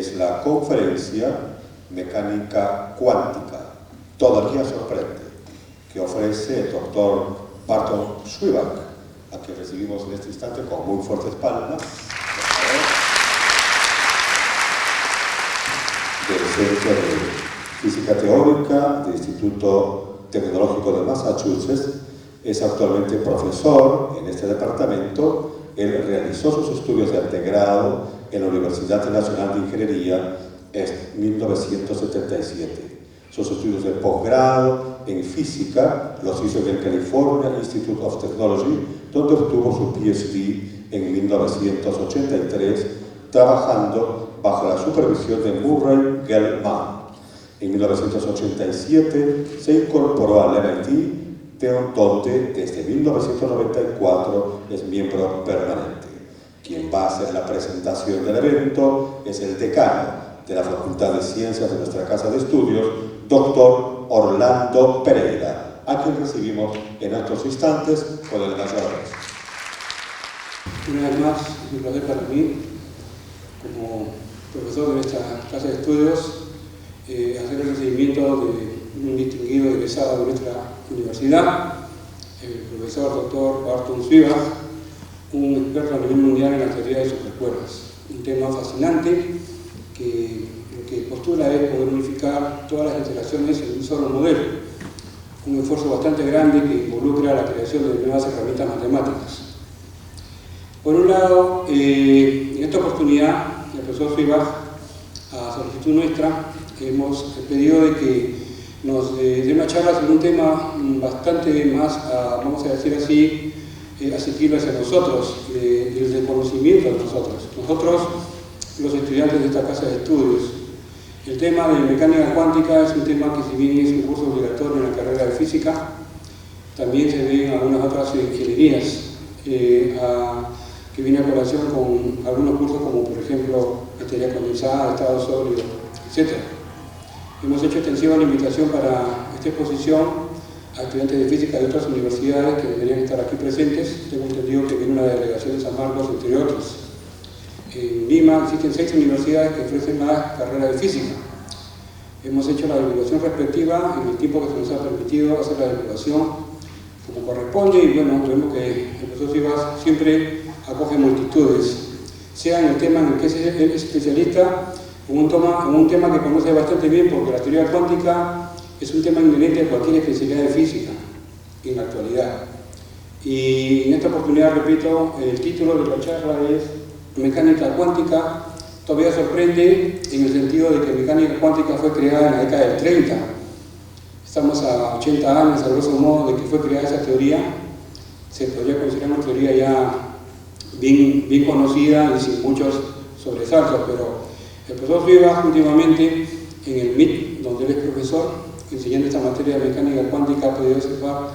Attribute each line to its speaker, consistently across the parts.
Speaker 1: es la conferencia Mecánica Cuántica, todavía sorprende, que ofrece el doctor Barton Schwibach, a quien recibimos en este instante con muy fuertes palmas, del Centro de Física Teórica del Instituto Tecnológico de Massachusetts. Es actualmente profesor en este departamento. Él realizó sus estudios de antegrado en la Universidad Nacional de Ingeniería en 1977. Sus estudios de posgrado en física los hizo en el California Institute of Technology, donde obtuvo su PhD en 1983, trabajando bajo la supervisión de Murray Gell-Mann. En 1987 se incorporó al MIT, donde desde 1994 es miembro permanente. Quien va a hacer la presentación del evento es el decano de la Facultad de Ciencias de nuestra Casa de Estudios, doctor Orlando Pereira, a quien recibimos en estos instantes con el mayor aprecio.
Speaker 2: Una vez más, es un placer para mí, como profesor de nuestra Casa de Estudios, hacer el recibimiento de un distinguido egresado de nuestra universidad, el profesor doctor Barton Schwibach, un experto a nivel mundial en la teoría de supercuerdas. Un tema fascinante que lo que postula es poder unificar todas las interacciones en un solo modelo. Un esfuerzo bastante grande que involucra la creación de nuevas herramientas matemáticas. Por un lado, en esta oportunidad, el profesor Schwibach, a solicitud nuestra, hemos pedido de que nos dé una charla sobre un tema bastante más, vamos a decir así, asequible hacia nosotros, el conocimiento de nosotros, los estudiantes de esta casa de estudios. El tema de mecánica cuántica es un tema que, si bien es un curso obligatorio en la carrera de física, también se ve en algunas otras ingenierías, que viene a colación con algunos cursos como, por ejemplo, batería condensada, estado sólido, etc. Hemos hecho extensiva la invitación para esta exposición a estudiantes de física de otras universidades que deberían estar aquí presentes. Tengo entendido que viene una delegación de San Marcos, entre otros. En Lima existen 6 universidades que ofrecen la carrera de física. Hemos hecho la divulgación respectiva en el tiempo que se nos ha permitido hacer la divulgación como corresponde, y bueno, vemos que el profesor Schwibach siempre acoge multitudes, sea en el tema en el que es especialista, en un tema que conoce bastante bien, porque la teoría cuántica es un tema inherente a cualquier especialidad de física en la actualidad. Y en esta oportunidad, repito, el título de la charla es Mecánica Cuántica. Todavía sorprende en el sentido de que mecánica cuántica fue creada en la década del 30. Estamos a 80 años, a grosso modo, de que fue creada esa teoría. Se podría considerar una teoría ya bien conocida y sin muchos sobresaltos, pero el profesor Schwibach últimamente en el MIT, donde él es profesor, enseñando esta materia de mecánica cuántica, ha podido observar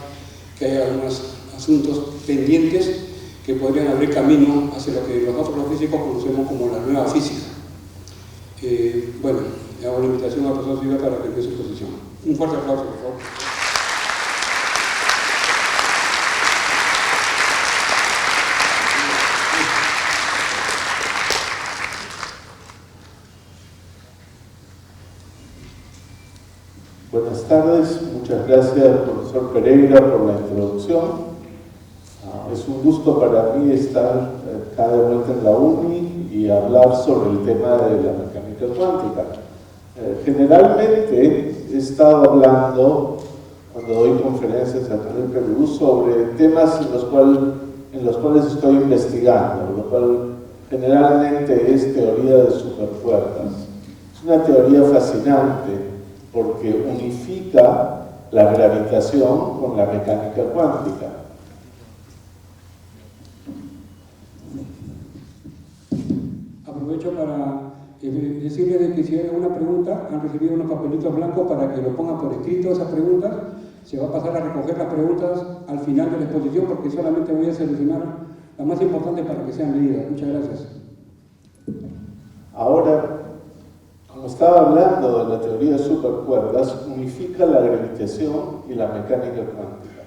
Speaker 2: que hay algunos asuntos pendientes que podrían abrir camino hacia lo que nosotros los físicos conocemos como la nueva física. Bueno, le hago la invitación al profesor Schwibach para que dé su exposición. Un fuerte aplauso, por favor.
Speaker 3: Buenas tardes, muchas gracias profesor Pereira por la introducción. Es un gusto para mí estar cada vuelta en la UNI y hablar sobre el tema de la mecánica cuántica. Generalmente he estado hablando, cuando doy conferencias acá en el Perú, sobre temas en los cuales estoy investigando, lo cual generalmente es teoría de supercuerdas. Es una teoría fascinante porque unifica la gravitación con la mecánica cuántica.
Speaker 2: Aprovecho para decirles de que si hay alguna pregunta, han recibido unos papelitos blancos para que lo pongan por escrito esas preguntas. Se va a pasar a recoger las preguntas al final de la exposición, porque solamente voy a seleccionar las más importantes para que sean leídas. Muchas gracias.
Speaker 3: Ahora, como estaba hablando de la teoría de supercuerdas, unifica la gravitación y la mecánica cuántica.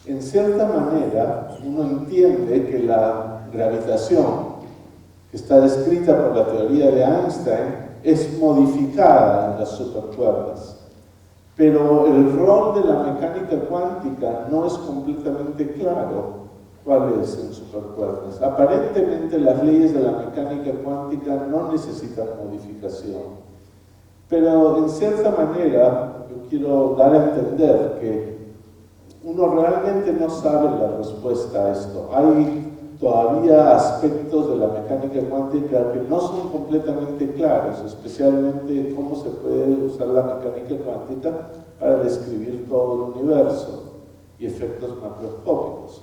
Speaker 3: En cierta manera, uno entiende que la gravitación, que está descrita por la teoría de Einstein, es modificada en las supercuerdas. Pero el rol de la mecánica cuántica no es completamente claro cuál es en supercuerdas. Aparentemente las leyes de la mecánica cuántica no necesitan modificación. Pero en cierta manera yo quiero dar a entender que uno realmente no sabe la respuesta a esto. Hay todavía aspectos de la mecánica cuántica que no son completamente claros, especialmente cómo se puede usar la mecánica cuántica para describir todo el universo y efectos macroscópicos.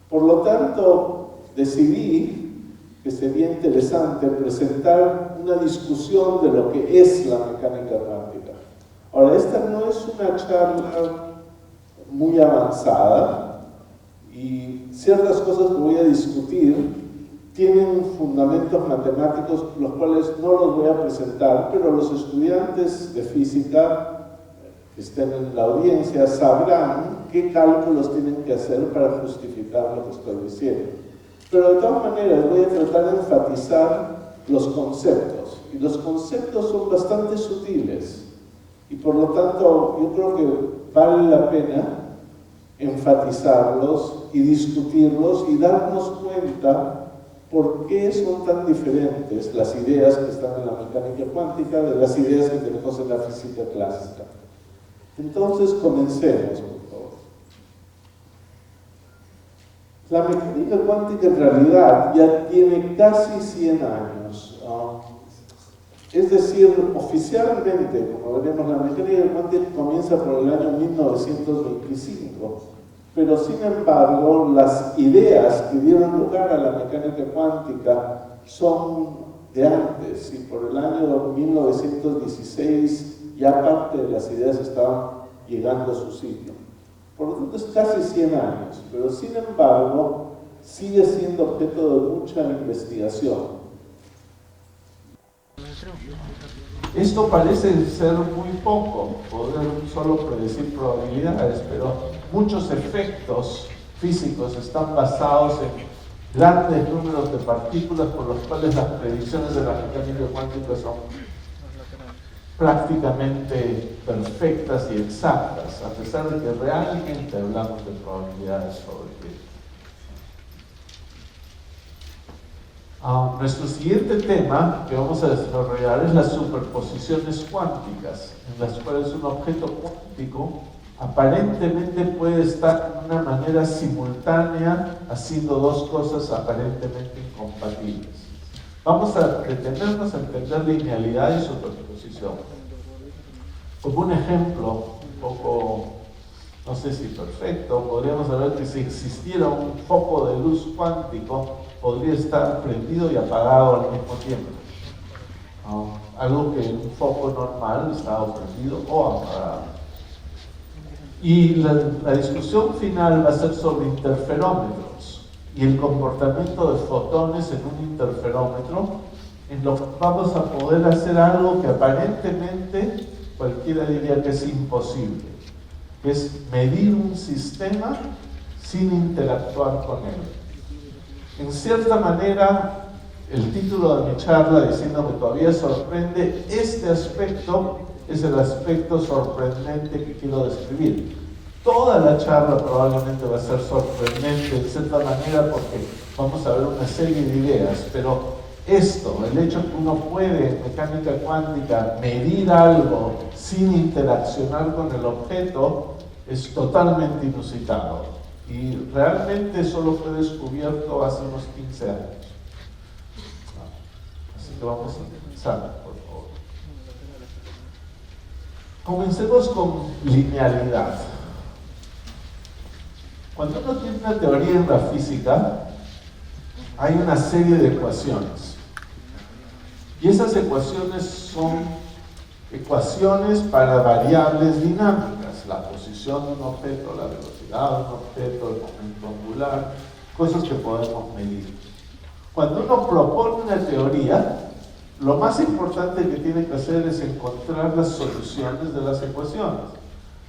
Speaker 3: Por lo tanto, decidí que sería interesante presentar una discusión de lo que es la mecánica cuántica. Ahora, esta no es una charla muy avanzada, y ciertas cosas que voy a discutir tienen fundamentos matemáticos, los cuales no los voy a presentar, pero los estudiantes de física que estén en la audiencia sabrán qué cálculos tienen que hacer para justificar lo que estoy diciendo. Pero de todas maneras voy a tratar de enfatizar los conceptos, y los conceptos son bastante sutiles, y por lo tanto yo creo que vale la pena enfatizarlos y discutirlos y darnos cuenta por qué son tan diferentes las ideas que están en la mecánica cuántica de las ideas que tenemos en la física clásica. Entonces comencemos, por favor. La mecánica cuántica en realidad ya tiene casi 100 años. Es decir, oficialmente, como veremos, la mecánica cuántica comienza por el año 1925, pero sin embargo, las ideas que dieron lugar a la mecánica cuántica son de antes, y por el año 1916 ya parte de las ideas estaban llegando a su sitio. Por lo tanto, es casi 100 años, pero sin embargo, sigue siendo objeto de mucha investigación. Esto parece ser muy poco, poder solo predecir probabilidades, pero muchos efectos físicos están basados en grandes números de partículas, por los cuales las predicciones de la mecánica cuántica son prácticamente perfectas y exactas, a pesar de que realmente hablamos de probabilidades sobre ello. Nuestro siguiente tema que vamos a desarrollar es las superposiciones cuánticas, en las cuales un objeto cuántico aparentemente puede estar de una manera simultánea haciendo dos cosas aparentemente incompatibles. Vamos a detenernos a entender linealidad y superposición. Como un ejemplo un poco, no sé si perfecto, podríamos hablar que si existiera un foco de luz cuántico, podría estar prendido y apagado al mismo tiempo. Algo que en un foco normal está prendido o apagado. Y la discusión final va a ser sobre interferómetros y el comportamiento de fotones en un interferómetro, en lo que vamos a poder hacer algo que aparentemente cualquiera diría que es imposible, que es medir un sistema sin interactuar con él. En cierta manera, el título de mi charla, diciendo que todavía sorprende, este aspecto es el aspecto sorprendente que quiero describir. Toda la charla probablemente va a ser sorprendente de cierta manera porque vamos a ver una serie de ideas, pero esto, el hecho que uno puede en mecánica cuántica medir algo sin interaccionar con el objeto es totalmente inusitado. Y realmente solo fue descubierto hace unos 15 años. Así que vamos a empezar, por favor. Comencemos con linealidad. Cuando uno tiene una teoría en la física, hay una serie de ecuaciones. Y esas ecuaciones son ecuaciones para variables dinámicas, la posición de un objeto, la velocidad de un objeto, el momento angular, cosas que podemos medir. Cuando uno propone una teoría, lo más importante que tiene que hacer es encontrar las soluciones de las ecuaciones,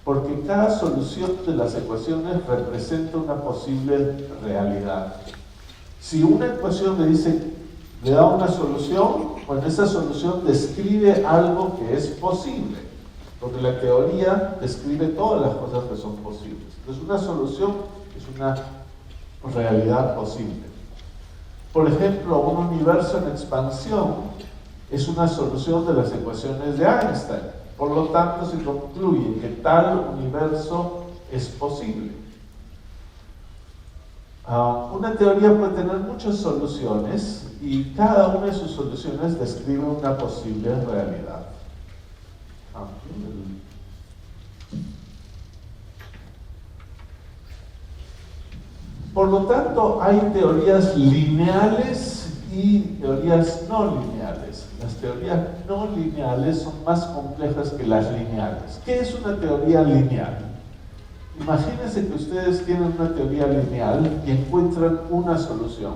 Speaker 3: porque cada solución de las ecuaciones representa una posible realidad. Si una ecuación me dice le da una solución, bueno, esa solución describe algo que es posible, porque la teoría describe todas las cosas que son posibles. Entonces una solución es una realidad posible. Por ejemplo, un universo en expansión es una solución de las ecuaciones de Einstein. Por lo tanto, se concluye que tal universo es posible. Una teoría puede tener muchas soluciones y cada una de sus soluciones describe una posible realidad. Por lo tanto, hay teorías lineales y teorías no lineales. Las teorías no lineales son más complejas que las lineales. ¿Qué es una teoría lineal? Imagínense que ustedes tienen una teoría lineal y encuentran una solución.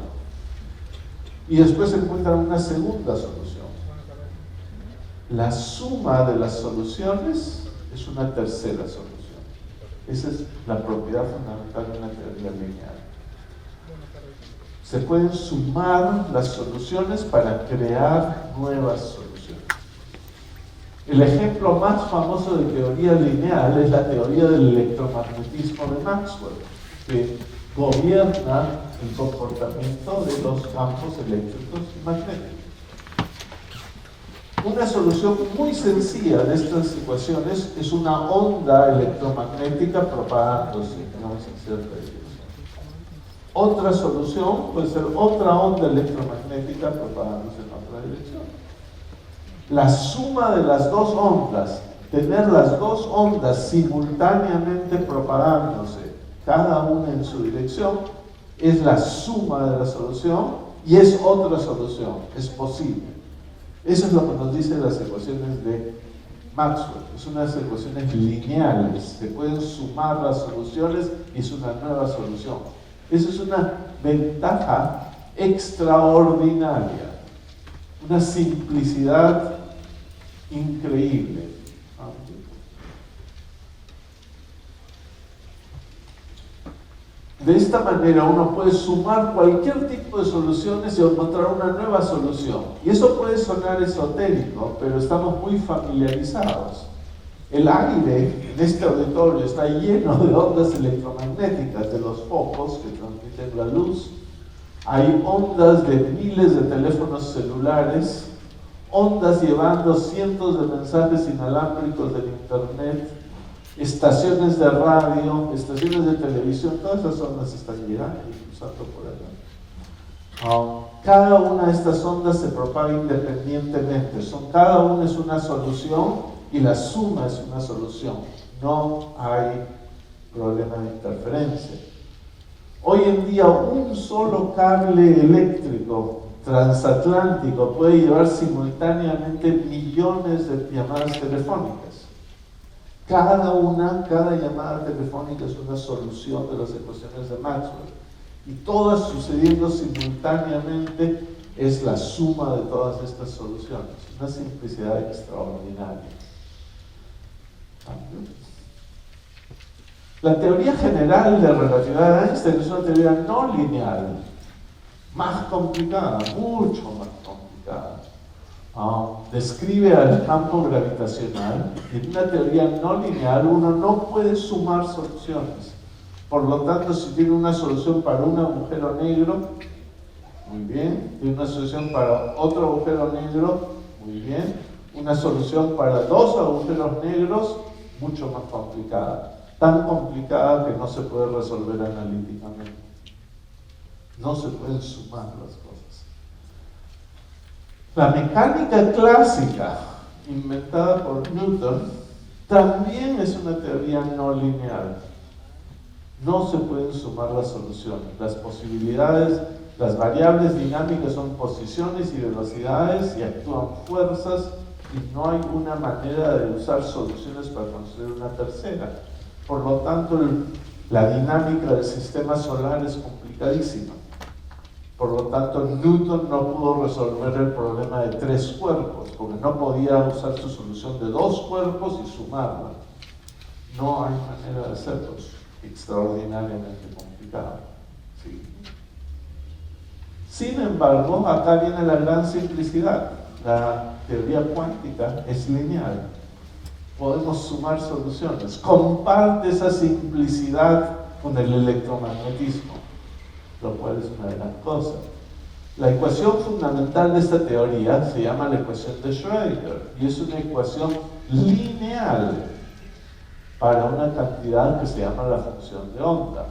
Speaker 3: Y después encuentran una segunda solución. La suma de las soluciones es una tercera solución. Esa es la propiedad fundamental de una teoría lineal. Se pueden sumar las soluciones para crear nuevas soluciones. El ejemplo más famoso de teoría lineal es la teoría del electromagnetismo de Maxwell, que gobierna el comportamiento de los campos eléctricos y magnéticos. Una solución muy sencilla de estas ecuaciones es una onda electromagnética propagándose en cierta dirección. Otra solución puede ser otra onda electromagnética propagándose en otra dirección. La suma de las dos ondas, tener las dos ondas simultáneamente propagándose, cada una en su dirección, es la suma de la solución y es otra solución, es posible. Eso es lo que nos dicen las ecuaciones de Maxwell. Son unas ecuaciones lineales, se pueden sumar las soluciones y es una nueva solución. Eso es una ventaja extraordinaria, una simplicidad increíble. De esta manera uno puede sumar cualquier tipo de soluciones y encontrar una nueva solución. Y eso puede sonar esotérico, pero estamos muy familiarizados. El aire en este auditorio está lleno de ondas electromagnéticas de los focos que transmiten la luz. Hay ondas de miles de teléfonos celulares, ondas llevando cientos de mensajes inalámbricos del internet, estaciones de radio, estaciones de televisión, todas esas ondas están llegando y cruzando por allá. Cada una de estas ondas se propaga independientemente, cada una es una solución y la suma es una solución. No hay problema de interferencia. Hoy en día un solo cable eléctrico transatlántico puede llevar simultáneamente millones de llamadas telefónicas. Cada llamada telefónica es una solución de las ecuaciones de Maxwell. Y todas sucediendo simultáneamente es la suma de todas estas soluciones. Una simplicidad extraordinaria. La teoría general de relatividad de Einstein es una teoría no lineal, más complicada, mucho más complicada. Describe al campo gravitacional. En una teoría no lineal uno no puede sumar soluciones. Por lo tanto, si tiene una solución para un agujero negro, muy bien. Tiene una solución para otro agujero negro, muy bien. Una solución para dos agujeros negros, mucho más complicada. Tan complicada que no se puede resolver analíticamente. No se pueden sumar las cosas. La mecánica clásica, inventada por Newton, también es una teoría no lineal. No se pueden sumar las soluciones. Las posibilidades, las variables dinámicas son posiciones y velocidades y actúan fuerzas y no hay una manera de usar soluciones para construir una tercera. Por lo tanto, la dinámica del sistema solar es complicadísima. Por lo tanto, Newton no pudo resolver el problema de tres cuerpos, porque no podía usar su solución de dos cuerpos y sumarla. No hay manera de hacerlo. Extraordinariamente complicado. ¿Sí? Sin embargo, acá viene la gran simplicidad. La teoría cuántica es lineal. Podemos sumar soluciones. Comparte esa simplicidad con el electromagnetismo, lo cual es una gran cosa. La ecuación fundamental de esta teoría se llama la ecuación de Schrödinger y es una ecuación lineal para una cantidad que se llama la función de onda.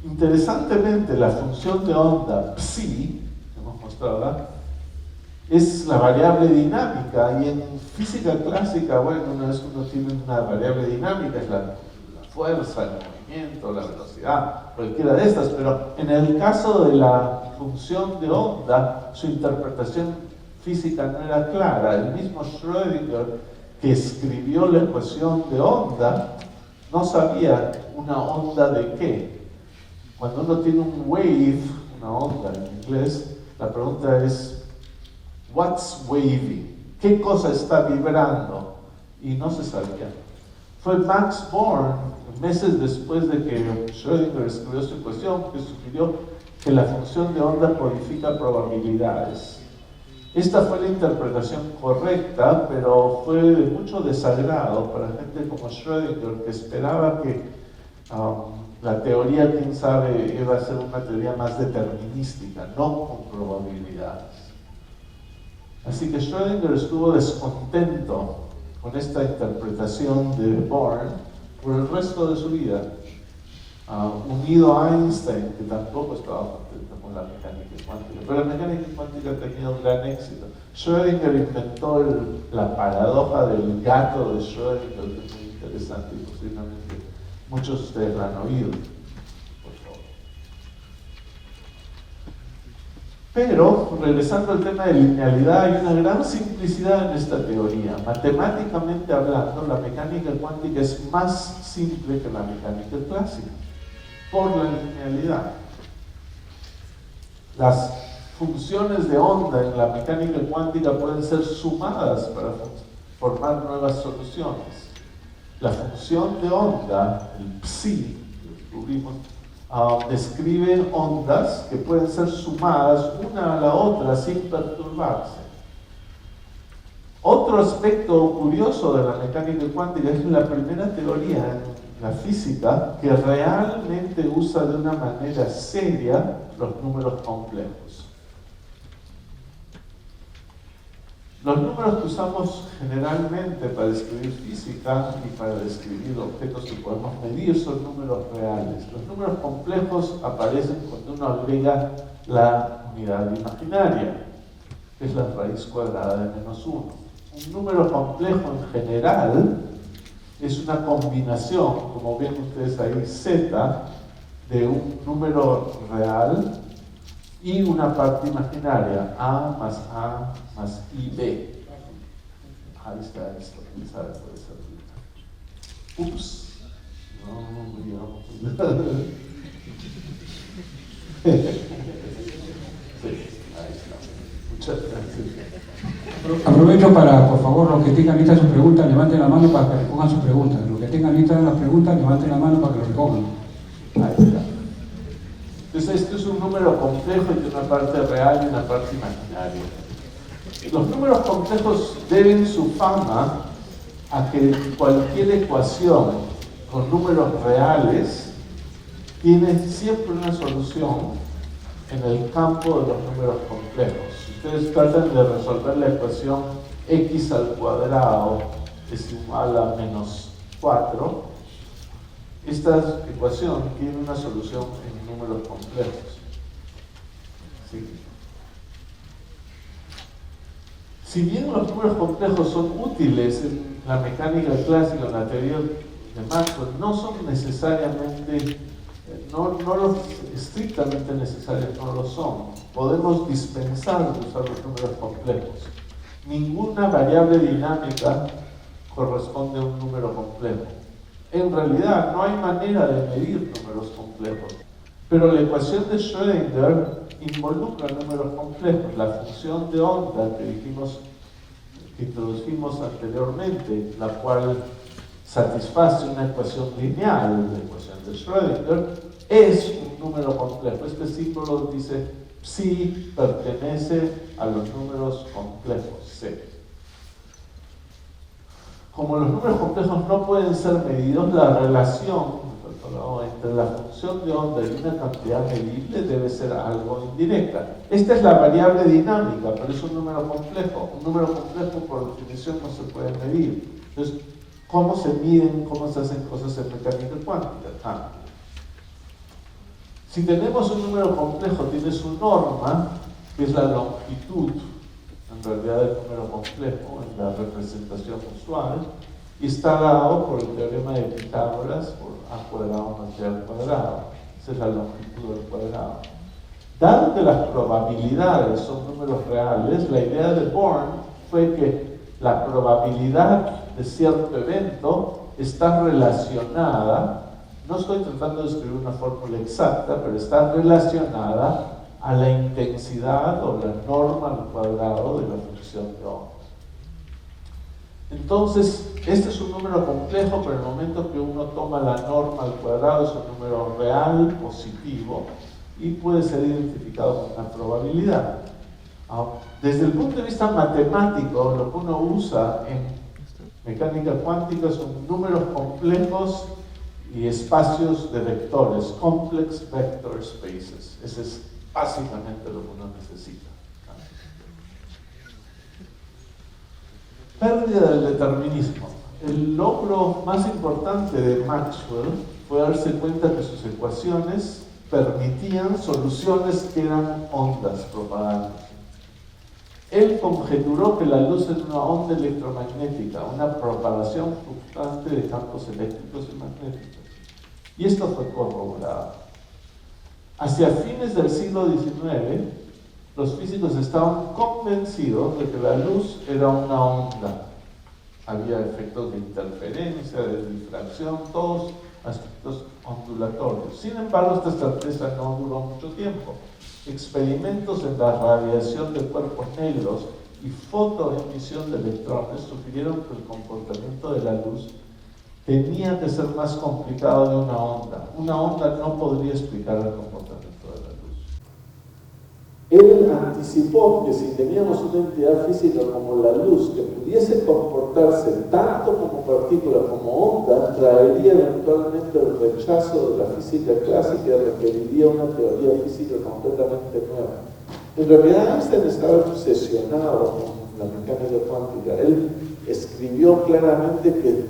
Speaker 3: Interesantemente, la función de onda psi, que hemos mostrado acá, es la variable dinámica, y en física clásica, bueno, una vez que uno tiene una variable dinámica, es la fuerza, el movimiento, la velocidad, cualquiera de estas, pero en el caso de la función de onda, su interpretación física no era clara. El mismo Schrödinger, que escribió la ecuación de onda, no sabía una onda de qué. Cuando uno tiene un wave, una onda en inglés, la pregunta es, what's waving? ¿Qué cosa está vibrando? Y no se sabía. Fue Max Born, meses después de que Schrödinger escribió su ecuación, que sugirió que la función de onda codifica probabilidades. Esta fue la interpretación correcta, pero fue de mucho desagrado para gente como Schrödinger, que esperaba que la teoría, quién sabe, iba a ser una teoría más determinística, no con probabilidades. Así que Schrödinger estuvo descontento con esta interpretación de Born por el resto de su vida, unido a Einstein, que tampoco estaba contento con la mecánica cuántica, pero la mecánica cuántica ha tenido un gran éxito. Schrödinger inventó la paradoja del gato de Schrödinger, que es muy interesante y posiblemente muchos de ustedes la han oído. Por favor. Pero, regresando al tema de linealidad, hay una gran simplicidad en esta teoría. Matemáticamente hablando, la mecánica cuántica es más simple que la mecánica clásica, por la linealidad. Las funciones de onda en la mecánica cuántica pueden ser sumadas para formar nuevas soluciones. La función de onda, el psi, que descubrimos, describe ondas que pueden ser sumadas una a la otra sin perturbarse. Otro aspecto curioso de la mecánica cuántica es la primera teoría en la física que realmente usa de una manera seria los números complejos. Los números que usamos generalmente para describir física y para describir objetos que podemos medir son números reales. Los números complejos aparecen cuando uno agrega la unidad imaginaria, que es la raíz cuadrada de -1. Un número complejo en general es una combinación, como ven ustedes ahí, z, de un número real y una parte imaginaria, a más ib. Ahí está esto, quizás puede ser. Ups. No, digamos. Sí, ahí está. Muchas gracias.
Speaker 2: Aprovecho para, por favor, los que tengan listas sus preguntas, levanten la mano para que recojan sus preguntas. Los que tengan listas las preguntas, levanten la mano para que lo recojan.
Speaker 3: Ahí está. Entonces, esto es un número complejo y tiene una parte real y una parte imaginaria. Los números complejos deben su fama a que cualquier ecuación con números reales tiene siempre una solución en el campo de los números complejos. Si ustedes tratan de resolver la ecuación x al cuadrado es igual a -4, esta ecuación tiene una solución en números complejos. ¿Sí? Si bien los números complejos son útiles en la mecánica clásica, en la teoría de Maxwell, no son necesariamente, no los estrictamente necesarios, no lo son. Podemos dispensar de usar los números complejos. Ninguna variable dinámica corresponde a un número complejo. En realidad, no hay manera de medir números complejos, pero la ecuación de Schrödinger involucra números complejos. La función de onda que introducimos anteriormente, la cual satisface una ecuación lineal, la ecuación de Schrödinger, es un número complejo. Este símbolo dice psi pertenece a los números complejos, C. Como los números complejos no pueden ser medidos, la relación entre la función de onda y una cantidad medible debe ser algo indirecta. Esta es la variable dinámica, pero es un número complejo. Un número complejo, por definición, no se puede medir. Entonces, ¿cómo se miden, cómo se hacen cosas en mecánica cuántica? Si tenemos un número complejo, tiene su norma, que es la longitud, en realidad, del número complejo, en la representación usual, y está dado por el teorema de Pitágoras, por a cuadrado más b al cuadrado. Esa es la longitud del cuadrado. Dado que las probabilidades son números reales, la idea de Born fue que la probabilidad de cierto evento está relacionada, no estoy tratando de escribir una fórmula exacta, pero está relacionada a la intensidad o la norma al cuadrado de la función de onda. Entonces, este es un número complejo, pero en el momento que uno toma la norma al cuadrado es un número real, positivo, y puede ser identificado con una probabilidad. Desde el punto de vista matemático, lo que uno usa en mecánica cuántica son números complejos y espacios de vectores, complex vector spaces. Ese es básicamente lo que uno necesita. Pérdida del determinismo. El logro más importante de Maxwell fue darse cuenta que sus ecuaciones permitían soluciones que eran ondas propagándose. Él conjeturó que la luz es una onda electromagnética, una propagación constante de campos eléctricos y magnéticos. Y esto fue corroborado. Hacia fines del siglo XIX, los físicos estaban convencidos de que la luz era una onda. Había efectos de interferencia, de difracción, todos aspectos ondulatorios. Sin embargo, esta certeza no duró mucho tiempo. Experimentos en la radiación de cuerpos negros y fotoemisión de electrones sugirieron que el comportamiento de la luz tenía que ser más complicado de una onda. Una onda no podría explicar el comportamiento de la luz. Él anticipó que si teníamos una entidad física como la luz que pudiese comportarse tanto como partícula como onda, traería eventualmente el rechazo de la física clásica y requeriría una teoría física completamente nueva. En realidad Einstein estaba obsesionado con la mecánica cuántica. Él escribió claramente que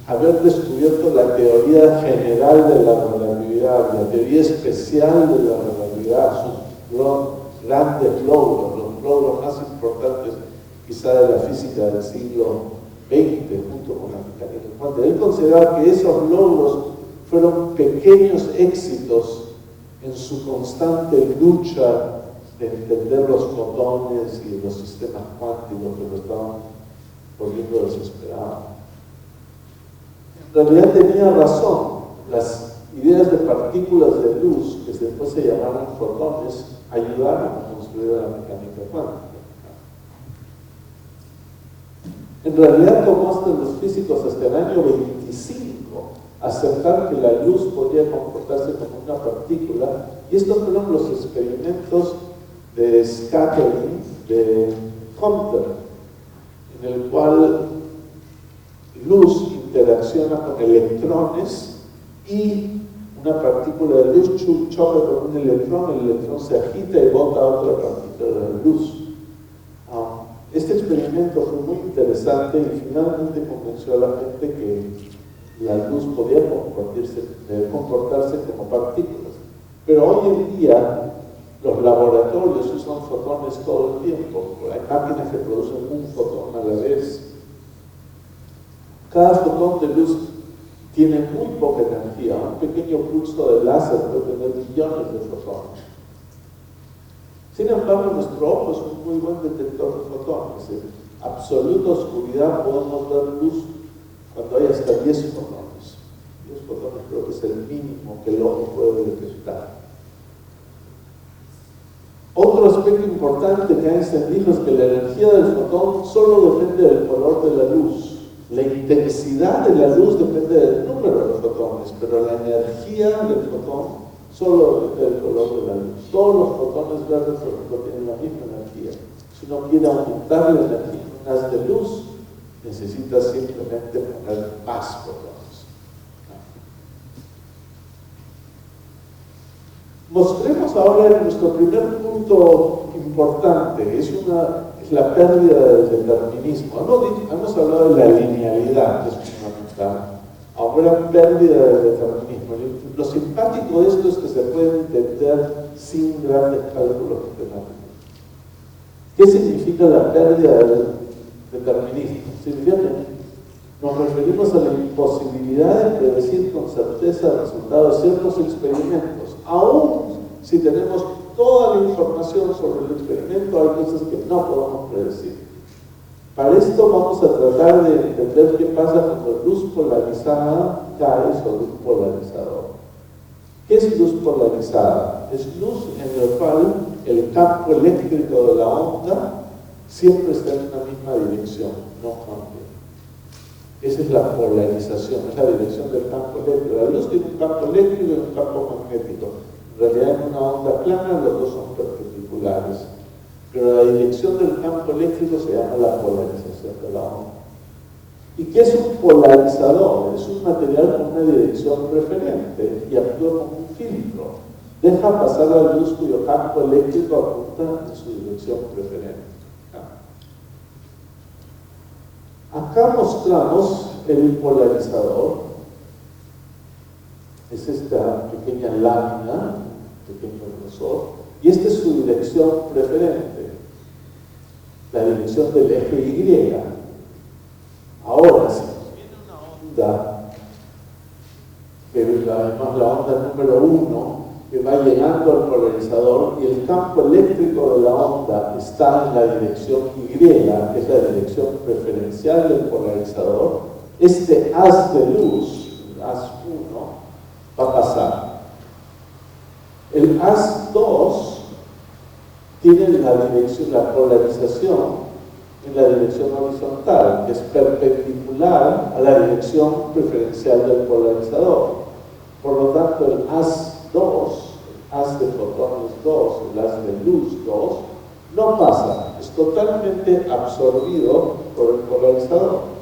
Speaker 3: haber descubierto la teoría general de la relatividad, la teoría especial de la relatividad, sus grandes logros, los logros más importantes quizá de la física del siglo XX, junto con la mecánica cuántica. Él consideraba que esos logros fueron pequeños éxitos en su constante lucha de entender los fotones y los sistemas cuánticos que lo estaban volviendo desesperado. En realidad tenía razón. Las ideas de partículas de luz, que después se llamaron fotones, ayudaron a construir la mecánica cuántica. En realidad tomó hasta los físicos hasta el año 25 aceptar que la luz podía comportarse como una partícula, y estos fueron los experimentos de scattering de Compton, en el cual luz interacciona con electrones y una partícula de luz choca con un electrón, el electrón se agita y bota a otra partícula de luz. Este experimento fue muy interesante y finalmente convenció a la gente que la luz podía comportarse como partículas. Pero hoy en día los laboratorios usan fotones todo el tiempo. Hay máquinas que producen un fotón a la vez. Cada fotón de luz tiene muy poca energía. Un pequeño pulso de láser puede tener millones de fotones. Sin embargo, nuestro ojo es un muy buen detector de fotones. En absoluta oscuridad podemos ver luz cuando hay hasta 10 fotones. 10 fotones creo que es el mínimo que el ojo puede detectar. Otro aspecto importante que Einstein dijo es que la energía del fotón solo depende del color de la luz. La intensidad de la luz depende del número de fotones, pero la energía del fotón solo depende del color de la luz. Todos los fotones verdes, por ejemplo, tienen la misma energía. Si uno quiere aumentar la energía en un haz de luz, necesita simplemente poner más fotones. Mostremos ahora nuestro primer punto importante, es la pérdida del determinismo. Hemos hablado de la linealidad, que es fundamental. Ahora, pérdida del determinismo. Lo simpático de esto es que se puede entender sin grandes cálculos matemáticos. ¿Qué significa la pérdida del determinismo? Significa que nos referimos a la imposibilidad de predecir con certeza el resultado de ciertos experimentos. Aún si tenemos toda la información sobre el experimento, hay cosas que no podemos predecir. Para esto vamos a tratar de entender qué pasa cuando luz polarizada cae sobre un polarizador. ¿Qué es luz polarizada? Es luz en la cual el campo eléctrico de la onda siempre está en una misma dirección, no cambia. Esa es la polarización, es la dirección del campo eléctrico. La luz tiene un campo eléctrico y un campo magnético. En realidad, en una onda plana los dos son perpendiculares. Pero la dirección del campo eléctrico se llama la polarización de la onda. ¿Y qué es un polarizador? Es un material con una dirección preferente y actúa como un filtro. Deja pasar la luz cuyo campo eléctrico apunta en su dirección preferente. Acá mostramos el polarizador. Es esta pequeña lámina, pequeño grosor, y esta es su dirección preferente, la dirección del eje Y. Ahora, si viene una onda, que además la onda número 1, que va llegando al polarizador, y el campo eléctrico de la onda está en la dirección Y, que es la dirección preferencial del polarizador, este haz de luz, el haz 1, va a pasar. El haz 2 tiene la polarización en la dirección horizontal, que es perpendicular a la dirección preferencial del polarizador. Por lo tanto, el haz 2, el haz de fotones 2, el haz de luz 2, no pasa, es totalmente absorbido por el polarizador.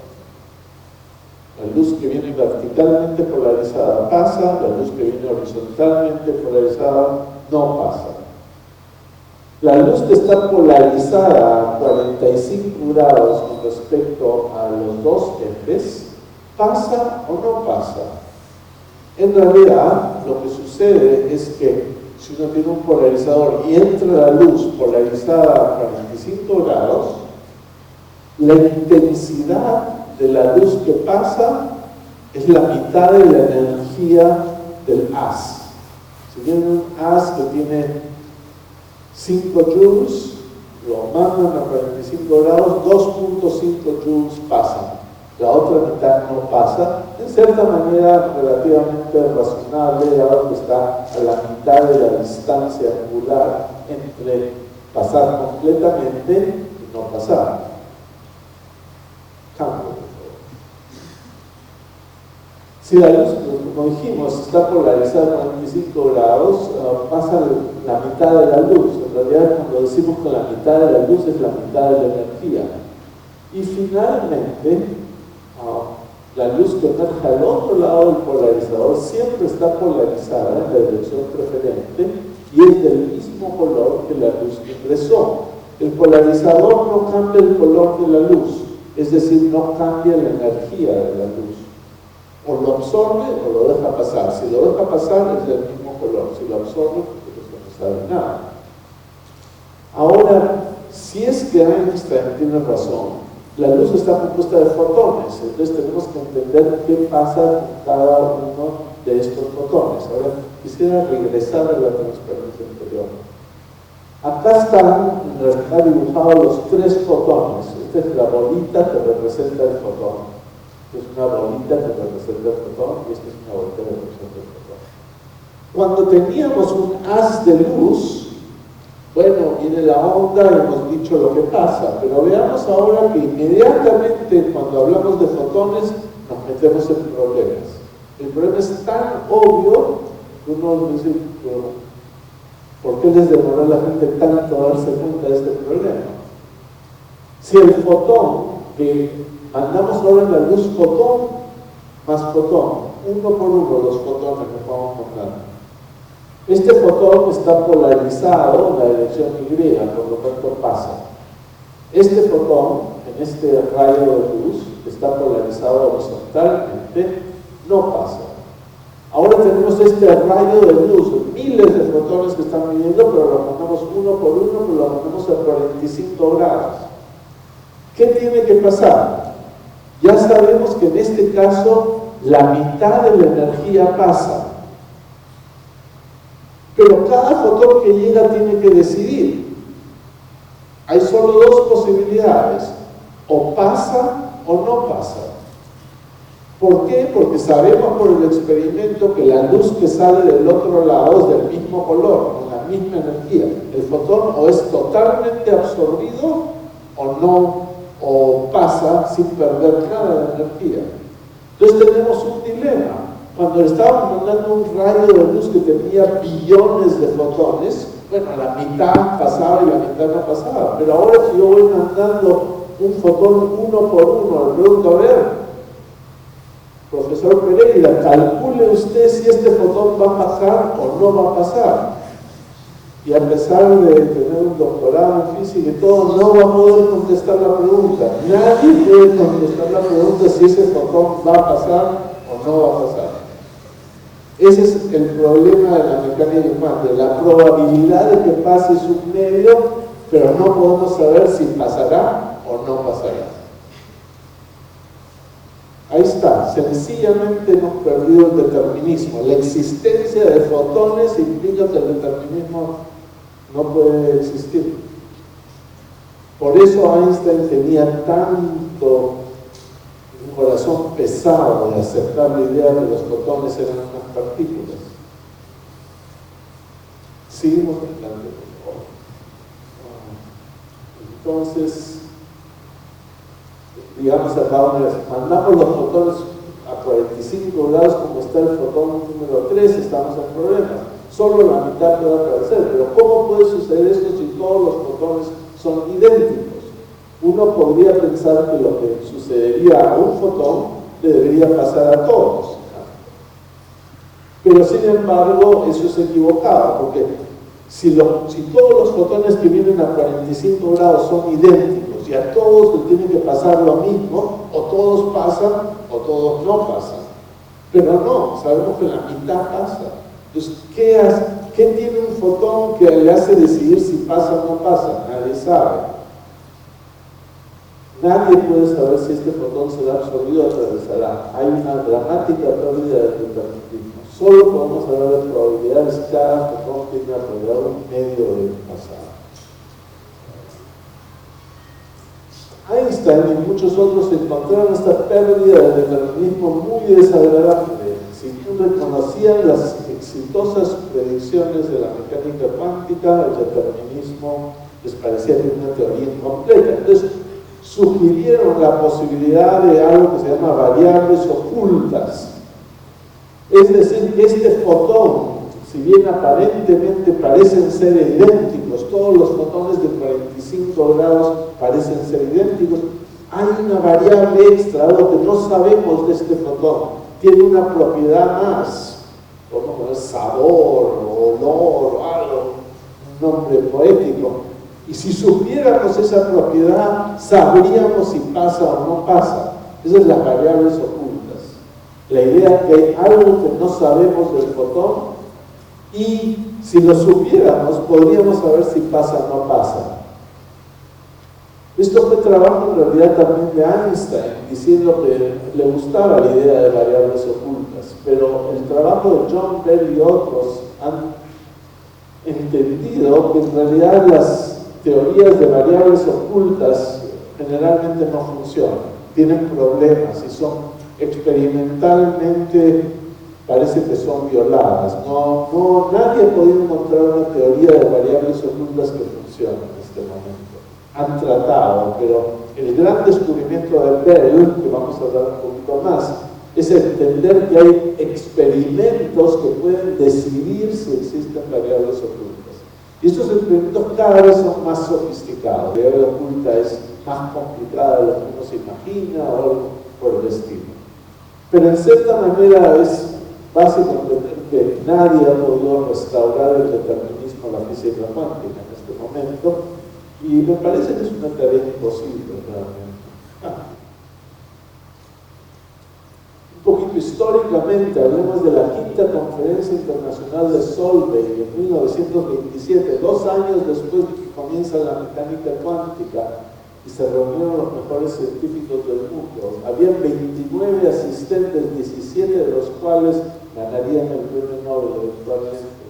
Speaker 3: La luz que viene verticalmente polarizada pasa, la luz que viene horizontalmente polarizada no pasa. La luz que está polarizada a 45 grados con respecto a los dos ejes, ¿pasa o no pasa? En realidad, lo que sucede es que si uno tiene un polarizador y entra la luz polarizada a 45 grados, la intensidad de la luz que pasa es la mitad de la energía del haz. Si tiene un haz que tiene 5 joules, lo mandan a 45 grados, 2.5 joules pasan. La otra mitad no pasa, en cierta manera relativamente razonable, dado que está a la mitad de la distancia angular entre pasar completamente y no pasar. Cambio. Si la luz, como dijimos, está polarizada a 45 grados, pasa la mitad de la luz. En realidad, cuando decimos que la mitad de la luz es la mitad de la energía. Y finalmente, la luz que emerge al otro lado del polarizador siempre está polarizada en la dirección preferente y es del mismo color que la luz que ingresó. El polarizador no cambia el color de la luz, es decir, no cambia la energía de la luz. O lo absorbe o lo deja pasar. Si lo deja pasar es del mismo color, si lo absorbe, pues no sabe nada. Ahora, si es que Einstein tiene razón, la luz está compuesta de fotones, entonces tenemos que entender qué pasa con cada uno de estos fotones. Ahora, quisiera regresar a la transparencia anterior. Acá están en realidad dibujados los 3 fotones. Esta es la bolita que representa el fotón. Esta es una bolita que representa el fotón y esta es una bolita que representa el fotón. Cuando teníamos un haz de luz, bueno, viene la onda y hemos dicho lo que pasa, pero veamos ahora que inmediatamente cuando hablamos de fotones nos metemos en problemas. El problema es tan obvio que uno dice, ¿por qué les demoró a la gente tanto a darse cuenta de este problema? Si el fotón que mandamos ahora en la luz, fotón más fotón, uno por uno los fotones que vamos mandando. Este fotón está polarizado en la dirección Y, por lo tanto pasa. Este fotón, en este rayo de luz, que está polarizado horizontalmente, no pasa. Ahora tenemos este rayo de luz, miles de fotones que están viniendo, pero lo mandamos uno por uno, pero lo mandamos a 45 grados. ¿Qué tiene que pasar? Ya sabemos que en este caso la mitad de la energía pasa. Pero cada fotón que llega tiene que decidir. Hay solo dos posibilidades: o pasa o no pasa. ¿Por qué? Porque sabemos por el experimento que la luz que sale del otro lado es del mismo color, con la misma energía. El fotón o es totalmente absorbido o no, o pasa sin perder nada de energía. Entonces tenemos un dilema. Cuando le estábamos mandando un rayo de luz que tenía billones de fotones, bueno, la mitad pasaba y la mitad no pasaba. Pero ahora si yo voy mandando un fotón uno por uno, le pregunto, a ver, profesor Pereira, calcule usted si este fotón va a pasar o no va a pasar. Y a pesar de tener un doctorado en física y todo, no va a poder contestar la pregunta. Nadie puede contestar la pregunta si ese fotón va a pasar o no va a pasar. Ese es el problema de la mecánica cuántica, la probabilidad de que pase es un medio, pero no podemos saber si pasará o no pasará. Ahí está, sencillamente hemos perdido el determinismo. La existencia de fotones implica que el determinismo no puede existir. Por eso Einstein tenía tanto un corazón pesado de aceptar la idea de que los fotones eran unas partículas. Seguimos adelante, por favor. Entonces, digamos acá, mandamos los fotones a 45 grados como está el fotón número 3, estamos en problemas. Solo la mitad puede aparecer, pero ¿cómo puede suceder esto si todos los fotones son idénticos? Uno podría pensar que lo que sucedería a un fotón le debería pasar a todos. Pero sin embargo, eso es equivocado, porque si todos los fotones que vienen a 45 grados son idénticos y a todos les tiene que pasar lo mismo, o todos pasan o todos no pasan. Pero no, sabemos que la mitad pasa. Entonces, ¿qué tiene un fotón que le hace decidir si pasa o no pasa? Nadie sabe. Nadie puede saber si este fotón será absorbido o atravesará. Hay una dramática pérdida de determinismo. Solo podemos saber las probabilidades. Cada fotón tiene alrededor un medio de pasar. Einstein y muchos otros encontraron esta pérdida de determinismo muy desagradable. Si tú reconocías las exitosas predicciones de la mecánica cuántica, el determinismo les parecía que era una teoría incompleta. Entonces, sugirieron la posibilidad de algo que se llama variables ocultas. Es decir, este fotón, si bien aparentemente parecen ser idénticos, todos los fotones de 45 grados parecen ser idénticos, hay una variable extra, algo que no sabemos de este fotón. Tiene una propiedad más, como sabor, o olor, o algo, un nombre poético. Y si supiéramos esa propiedad, sabríamos si pasa o no pasa. Esas son las variables ocultas. La idea que hay algo que no sabemos del fotón y si lo supiéramos, podríamos saber si pasa o no pasa. Esto fue trabajo en realidad también de Einstein, diciendo que le gustaba la idea de variables ocultas, pero el trabajo de John Bell y otros han entendido que en realidad las teorías de variables ocultas generalmente no funcionan, tienen problemas y son experimentalmente, parece que son violadas. Nadie ha podido encontrar una teoría de variables ocultas que funcione en este momento. Han tratado, pero el gran descubrimiento de Bell, que vamos a hablar un poquito más, es entender que hay experimentos que pueden decidir si existen variables ocultas. Y estos experimentos cada vez son más sofisticados. La variable oculta es más complicada de lo que uno se imagina o algo por el estilo. Pero en cierta manera es básico entender que nadie ha podido restaurar el determinismo de la física cuántica en este momento, y me parece que es una tarea imposible realmente. Un poquito históricamente, hablemos de la quinta conferencia internacional de Solvay en 1927, 2 años después de que comienza la mecánica cuántica, y se reunieron los mejores científicos del mundo. Habían 29 asistentes, 17 de los cuales ganarían el premio Nobel eventualmente.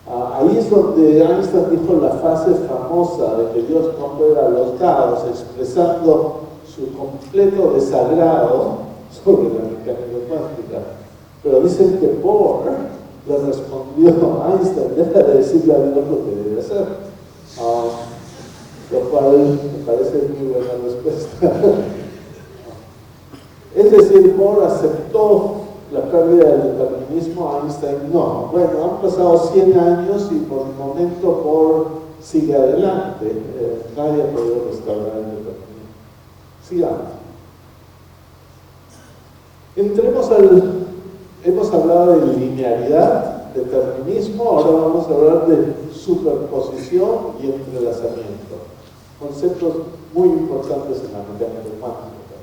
Speaker 3: Ahí es donde Einstein dijo la frase famosa de que Dios no juega a los dados, expresando su completo desagrado sobre la mecánica cuántica. Pero dicen que Bohr le respondió a Einstein: deja de decirle a Dios lo que debe hacer. Lo cual me parece muy buena respuesta. Es decir, Bohr aceptó la pérdida del determinismo, Einstein no. Bueno, han pasado 100 años y por el momento Bohr sigue adelante. Nadie ha podido restaurar el determinismo. Sigamos. Entremos hemos hablado de linealidad, determinismo, ahora vamos a hablar de superposición y entrelazamiento. Conceptos muy importantes en la mecánica cuántica.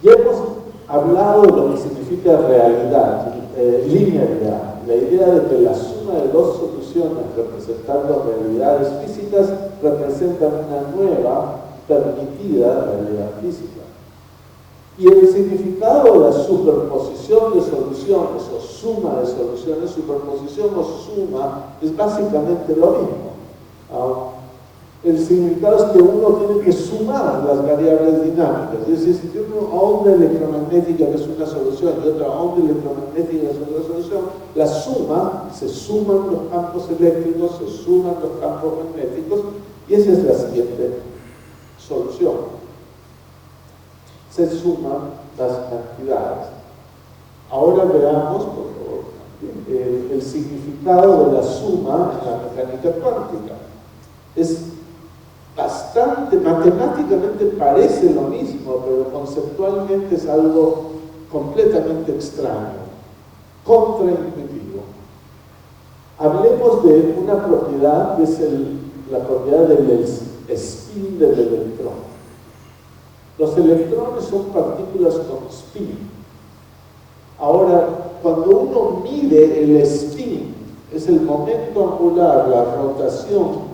Speaker 3: Ya hemos hablado de lo que significa realidad, linealidad, la idea de que la suma de dos soluciones representando realidades físicas representan una nueva, permitida realidad física. Y el significado de la superposición de soluciones o suma de soluciones, superposición o suma, es básicamente lo mismo. El significado es que uno tiene que sumar las variables dinámicas. Es decir, si tiene una onda electromagnética que es una solución y otra onda electromagnética que es otra solución, la suma, se suman los campos eléctricos, se suman los campos magnéticos, y esa es la siguiente solución. Se suman las cantidades. Ahora veamos, por favor, el significado de la suma en la mecánica cuántica. Es bastante, matemáticamente parece lo mismo, pero conceptualmente es algo completamente extraño, contraintuitivo. Hablemos de una propiedad que es la propiedad del spin del electrón. Los electrones son partículas con spin. Ahora, cuando uno mide el spin, es el momento angular, la rotación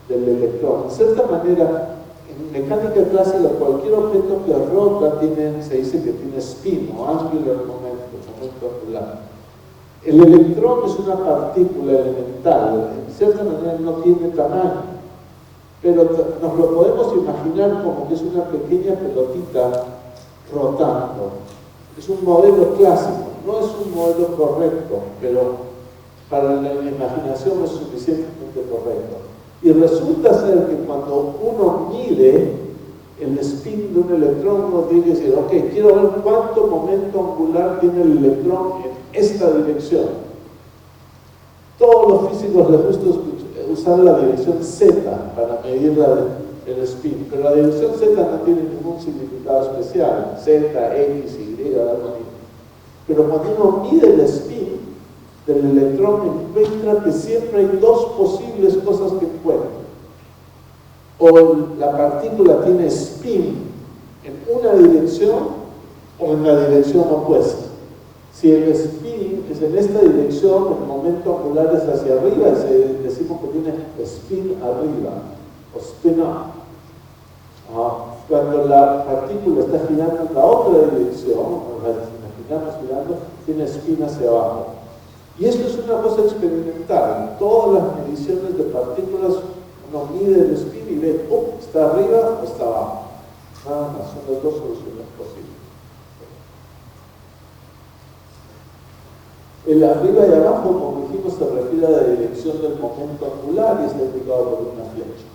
Speaker 3: del electrón. De cierta manera, en mecánica clásica, cualquier objeto que rota se dice que tiene spin o angular momento angular. El electrón es una partícula elemental, en cierta manera no tiene tamaño, pero nos lo podemos imaginar como que es una pequeña pelotita rotando. Es un modelo clásico, no es un modelo correcto, pero para la imaginación es suficientemente correcto. Y resulta ser que cuando uno mide el spin de un electrón, uno tiene que decir, ok, quiero ver cuánto momento angular tiene el electrón en esta dirección. Todos los físicos les gusta usar la dirección Z para medir el spin, pero la dirección Z no tiene ningún significado especial, Z, X, Y, algo así. Pero cuando uno mide el spin del electrón, encuentra que siempre hay dos posibles cosas que encuentra. O la partícula tiene spin en una dirección o en la dirección opuesta. Si el spin es en esta dirección, el momento angular es hacia arriba, decimos que tiene spin arriba o spin up. Cuando la partícula está girando en la otra dirección, o la imaginamos girando, tiene spin hacia abajo. Y esto es una cosa experimental. En todas las mediciones de partículas uno mide el spin y ve, ¿está arriba o está abajo? Nada más, son las dos soluciones posibles. El arriba y abajo, como dijimos, se refiere a la dirección del momento angular y está indicado por una flecha.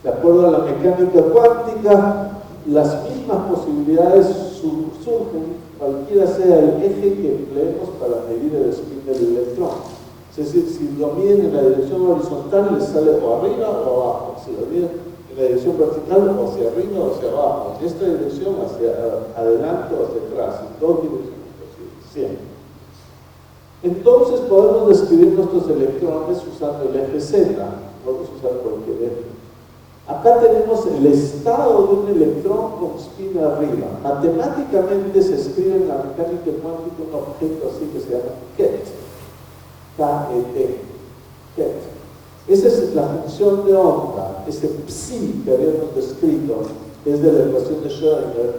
Speaker 3: De acuerdo a la mecánica cuántica, las mismas mismas posibilidades surgen cualquiera sea el eje que empleemos para medir el spin del electrón. Es decir, si lo miden en la dirección horizontal, les sale o arriba o abajo. Si lo miden en la dirección vertical, o hacia arriba o hacia abajo. En esta dirección, hacia adelante o hacia atrás. En dos direcciones posibles, siempre. Entonces podemos describir nuestros electrones usando el eje Z. Podemos usar cualquier eje. Acá tenemos el estado de un electrón con spin arriba. Matemáticamente se escribe en la mecánica cuántica un objeto así que se llama ket. K-E-T. Ket. Esa es la función de onda, ese psi que habíamos descrito desde la ecuación de Schrödinger,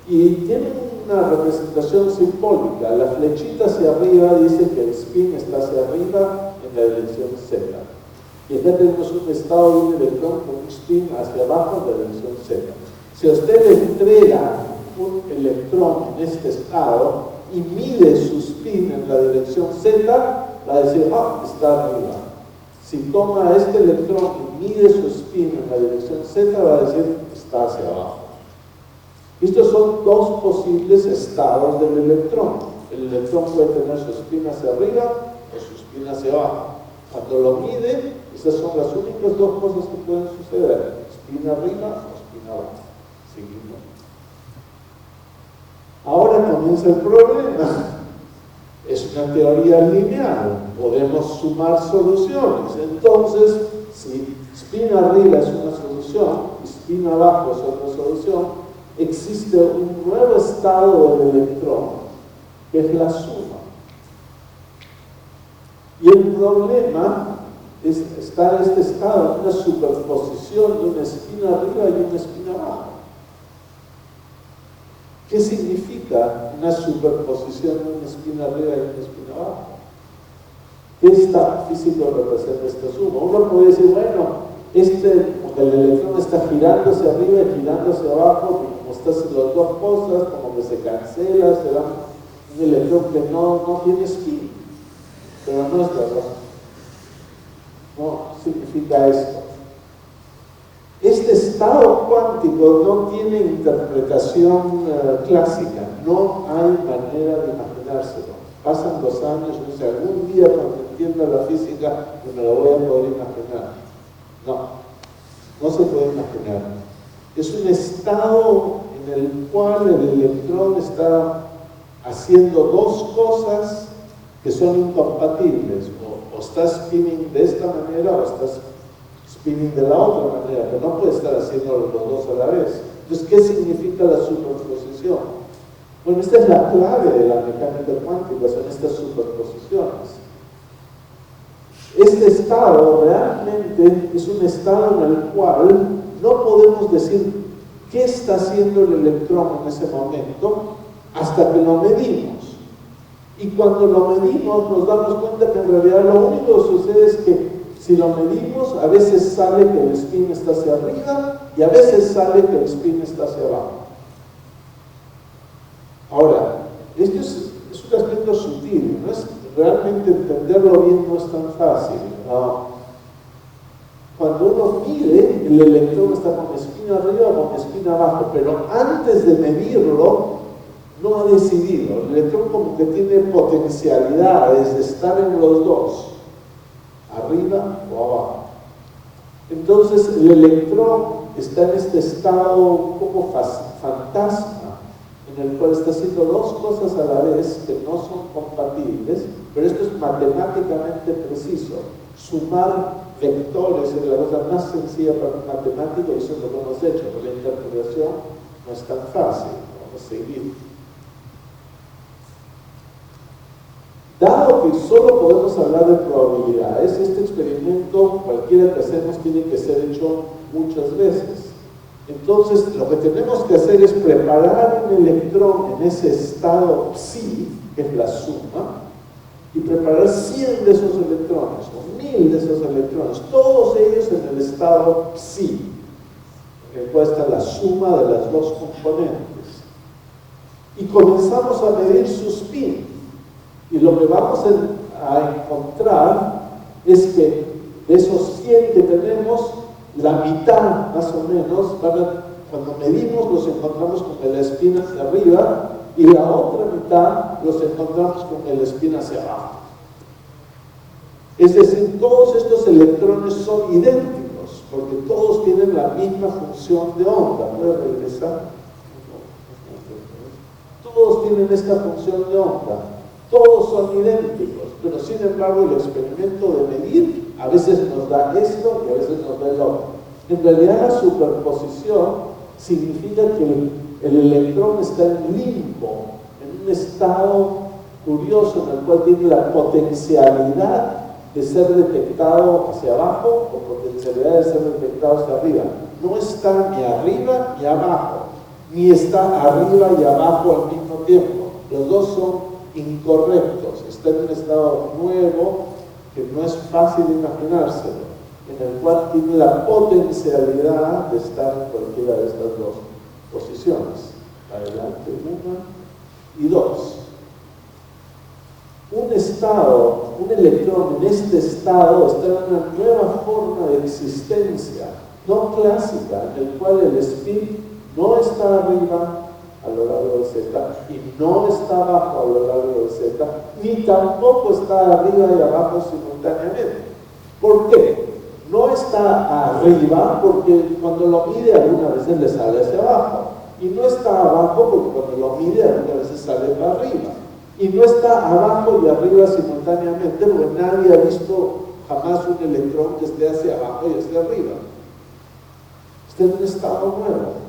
Speaker 3: y tiene una representación simbólica. La flechita hacia arriba dice que el spin está hacia arriba en la dirección Z. Y acá tenemos un estado de un electrón con un spin hacia abajo en la dirección Z. Si usted le entrega un electrón en este estado y mide su spin en la dirección Z, va a decir, está arriba. Si toma este electrón y mide su spin en la dirección Z, va a decir, está hacia abajo. Estos son dos posibles estados del electrón. El electrón puede tener su spin hacia arriba o su spin hacia abajo. Cuando lo mide, esas son las únicas dos cosas que pueden suceder: spin arriba o spin abajo. Seguimos. Ahora comienza el problema. Es una teoría lineal, podemos sumar soluciones. Entonces, si spin arriba es una solución y spin abajo es otra solución, existe un nuevo estado del electrón, que es la suma. Y el problema está en este estado, en una superposición de una spin arriba y una spin abajo. ¿Qué significa una superposición de una spin arriba y una spin abajo? ¿Qué estado físico representa esta suma? Uno puede decir, bueno, como el electrón está girando hacia arriba y girando hacia abajo, y como están las dos cosas, como que se cancela, se da un electrón que no tiene spin. Pero no es verdad. No significa esto. Este estado cuántico no tiene interpretación clásica. No hay manera de imaginárselo. Pasan los años, no sé, algún día cuando entienda la física me lo voy a poder imaginar. No se puede imaginar. Es un estado en el cual el electrón está haciendo dos cosas que son incompatibles. O está spinning de esta manera o está spinning de la otra manera, pero no puede estar haciendo los dos a la vez. Entonces, ¿qué significa la superposición? Bueno, esta es la clave de la mecánica cuántica, son estas superposiciones. Este estado realmente es un estado en el cual no podemos decir qué está haciendo el electrón en ese momento hasta que lo medimos. Y cuando lo medimos nos damos cuenta que en realidad lo único que sucede es que si lo medimos, a veces sale que el spin está hacia arriba y a veces sale que el spin está hacia abajo. Ahora, esto es un aspecto sutil, no es realmente entenderlo bien, no es tan fácil. Cuando uno mide, el electrón está con spin arriba o con spin abajo, pero antes de medirlo, no ha decidido. El electrón como que tiene potencialidades de estar en los dos, arriba o abajo. Entonces el electrón está en este estado un poco fantasma, en el cual está haciendo dos cosas a la vez que no son compatibles, pero esto es matemáticamente preciso. Sumar vectores es la cosa más sencilla para un matemático y eso es lo que hemos hecho, pero la interpretación no es tan fácil. Vamos a seguir. Dado que solo podemos hablar de probabilidades, este experimento, cualquiera que hacemos, tiene que ser hecho muchas veces. Entonces, lo que tenemos que hacer es preparar un electrón en ese estado psi, que es la suma, y preparar 100 de esos electrones, o 1000 de esos electrones, todos ellos en el estado psi, en el cual está la suma de las dos componentes. Y comenzamos a medir su spin. Y lo que vamos a encontrar es que de esos 100 que tenemos, la mitad más o menos van a cuando medimos los encontramos con el spin hacia arriba y la otra mitad los encontramos con el spin hacia abajo. Es decir, todos estos electrones son idénticos, porque todos tienen la misma función de onda. ¿Puede regresar? Todos tienen esta función de onda, todos son idénticos, pero sin embargo el experimento de medir a veces nos da esto y a veces nos da el otro. En realidad la superposición significa que el electrón está en limbo, en un estado curioso en el cual tiene la potencialidad de ser detectado hacia abajo o potencialidad de ser detectado hacia arriba. No está ni arriba ni abajo, ni está arriba y abajo al mismo tiempo. Los dos son incorrectos. Está en un estado nuevo que no es fácil imaginárselo, en el cual tiene la potencialidad de estar en cualquiera de estas dos posiciones. Adelante, 1 y 2. Un estado, un electrón en este estado está en una nueva forma de existencia, no clásica, en el cual el spin no está arriba a lo largo de Z y no está abajo a lo largo de Z, ni tampoco está arriba y abajo simultáneamente. ¿Por qué? No está arriba porque cuando lo mide algunas veces le sale hacia abajo, y no está abajo porque cuando lo mide algunas veces sale para arriba, y no está abajo y arriba simultáneamente porque nadie ha visto jamás un electrón que esté hacia abajo y hacia arriba. Está en un estado nuevo.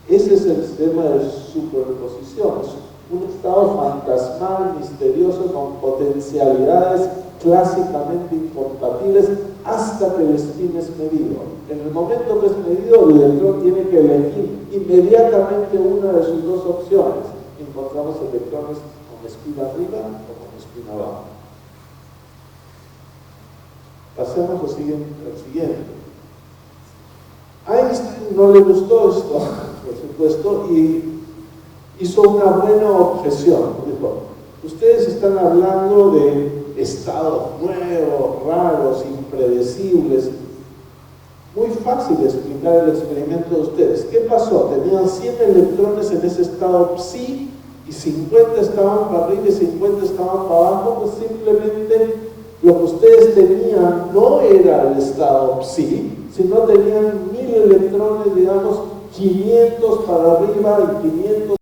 Speaker 3: Ese es el sistema de superposición, es un estado fantasmal, misterioso, con potencialidades clásicamente incompatibles hasta que el spin es medido. En el momento que es medido, el electrón tiene que elegir inmediatamente una de sus dos opciones. Encontramos electrones con spin arriba o con spin abajo. Pasemos al siguiente. A Einstein no le gustó esto, por supuesto, y hizo una buena objeción. Dijo, ustedes están hablando de estados nuevos, raros, impredecibles. Muy fácil explicar el experimento de ustedes. ¿Qué pasó? Tenían 100 electrones en ese estado psi y 50 estaban para arriba y 50 estaban para abajo. Pues simplemente lo que ustedes tenían no era el estado psi, sino tenían 1000 electrones, digamos, 500 para arriba y 500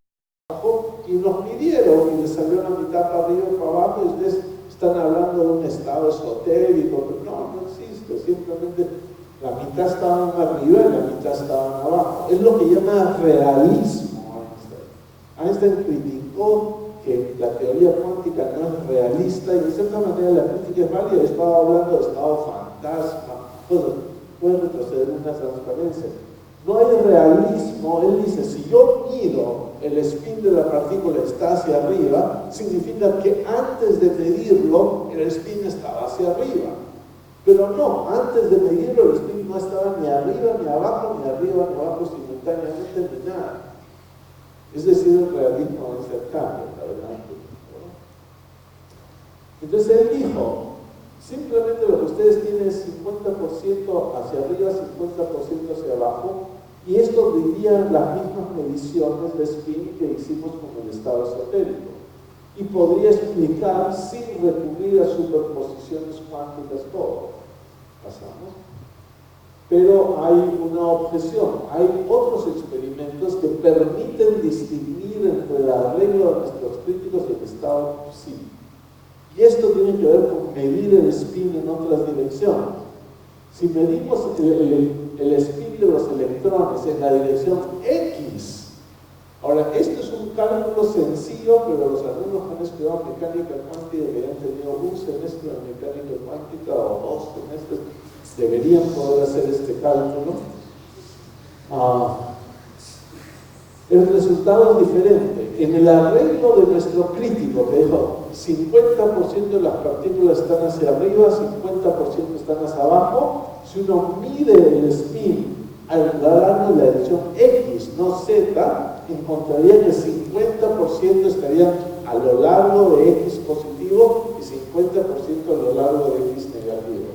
Speaker 3: para abajo, y los midieron y les salió la mitad para arriba y para abajo, y ustedes están hablando de un estado esotérico, pero no existe, simplemente la mitad estaban arriba y la mitad estaban abajo. Es lo que llama realismo Einstein. Einstein criticó que la teoría cuántica no es realista y de cierta manera la crítica es válida. Estaba hablando de estado fantasma, cosas. Puede retroceder una transparencia. No hay realismo. Él dice, si yo mido el spin de la partícula está hacia arriba, significa que antes de medirlo, el spin estaba hacia arriba. Pero no, antes de medirlo, el spin no estaba ni arriba, ni abajo, ni arriba, ni abajo, simultáneamente, ni nada. Es decir, el realismo es el cambio, la verdad. Entonces él dijo, simplemente lo que ustedes tienen es 50% hacia arriba, 50% hacia abajo, y esto diría las mismas mediciones de spin que hicimos con el estado esotérico. Y podría explicar sin recurrir a superposiciones cuánticas todo. Pasamos. Pero hay una objeción. Hay otros experimentos que permiten distinguir entre el arreglo de nuestros críticos y el estado psi. Y esto tiene que ver con medir el spin en otras direcciones. Si medimos el spin de los electrones en la dirección X, ahora esto es un cálculo sencillo, pero los alumnos que han estudiado mecánica cuántica, que han tenido un semestre de mecánica cuántica o 2 semestres, deberían poder hacer este cálculo. El resultado es diferente. En el arreglo de nuestro crítico, que dijo 50% de las partículas están hacia arriba, 50% están hacia abajo, si uno mide el spin al largo de la dirección X, no Z, encontraría que 50% estarían a lo largo de X positivo y 50% a lo largo de X negativo.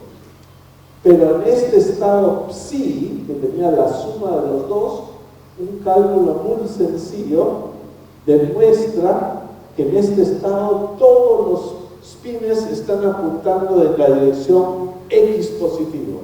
Speaker 3: Pero en este estado psi, que tenía la suma de los dos, Un cálculo muy sencillo demuestra que en este estado todos los spines están apuntando en la dirección X positivo.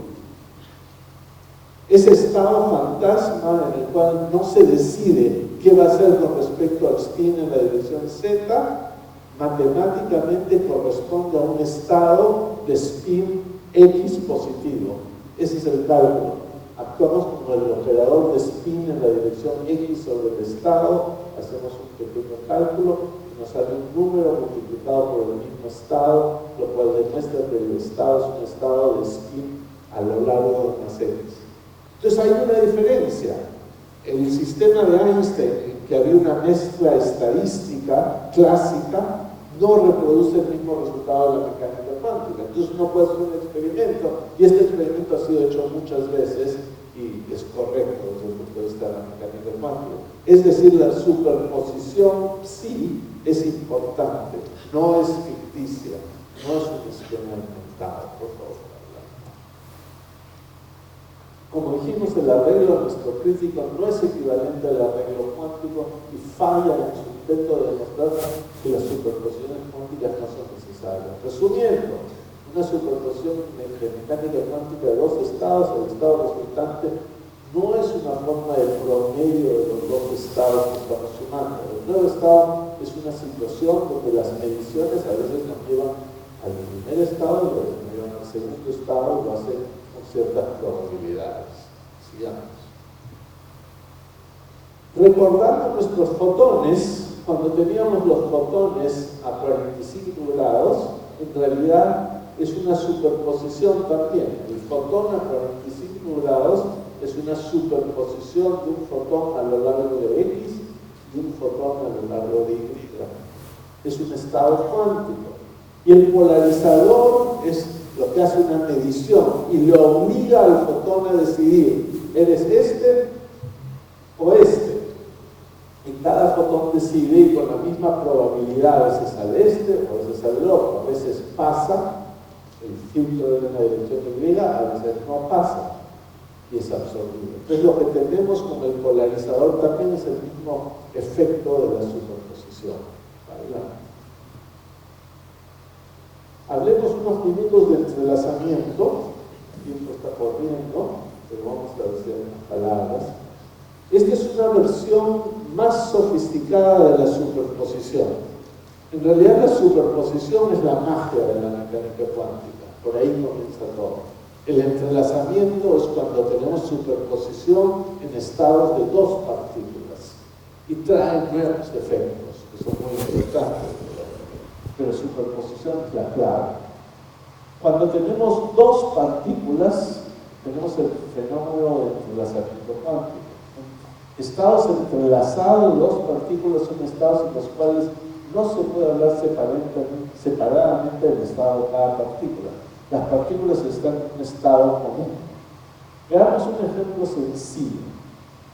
Speaker 3: Ese estado fantasma en el cual no se decide qué va a hacer con respecto al spin en la dirección Z, matemáticamente corresponde a un estado de spin X positivo. Ese es el cálculo. Actuamos como el operador de spin en la dirección X sobre el estado, hacemos un pequeño cálculo y nos sale un número multiplicado por el mismo estado, lo cual demuestra que el estado es un estado de spin a lo largo de unas X. Entonces hay una diferencia. El sistema de Einstein, en que había una mezcla estadística clásica, no reproduce el mismo resultado de la mecánica cuántica. Entonces no puede ser un experimento, y este experimento ha sido hecho muchas veces y es correcto desde el punto de vista de la mecánica cuántica. Es decir, la superposición sí es importante, no es ficticia, no es un esquema inventado, por favor. Como dijimos, el arreglo de nuestro crítico no es equivalente al arreglo cuántico y falla en su intento de demostrar que las superposiciones cuánticas no son necesarias. Resumiendo, una superposición de mecánica cuántica de dos estados, el estado resultante no es una forma de promedio de los dos estados que estamos sumando. El nuevo estado es una situación donde las mediciones a veces nos llevan al primer estado y a veces nos llevan al segundo estado y lo hacen ciertas probabilidades. Sigamos. Recordando nuestros fotones, cuando teníamos los fotones a 45 grados, en realidad es una superposición también. El fotón a 45 grados es una superposición de un fotón a lo largo de X y un fotón a lo largo de Y. Es un estado cuántico. Y el polarizador es lo que hace una medición y le obliga al fotón a decidir, ¿eres este o este? Y cada fotón decide y con la misma probabilidad a veces sale este o a veces sale el otro. A veces pasa el filtro de una dirección Y, a veces no pasa y es absorbido. Entonces lo que tenemos con el polarizador también es el mismo efecto de la superposición. ¿Vale? Hablemos unos minutos de entrelazamiento. El tiempo está corriendo, pero vamos a decir unas palabras. Esta es una versión más sofisticada de la superposición. En realidad la superposición es la magia de la mecánica cuántica. Por ahí comienza todo. El entrelazamiento es cuando tenemos superposición en estados de dos partículas y trae nuevos efectos que son muy importantes. Pero superposición es la clave. Cuando tenemos dos partículas, tenemos el fenómeno de entrelazamiento cuántico. Estados entrelazados de dos partículas son estados en los cuales no se puede hablar separadamente del estado de cada partícula. Las partículas están en un estado común. Veamos un ejemplo sencillo.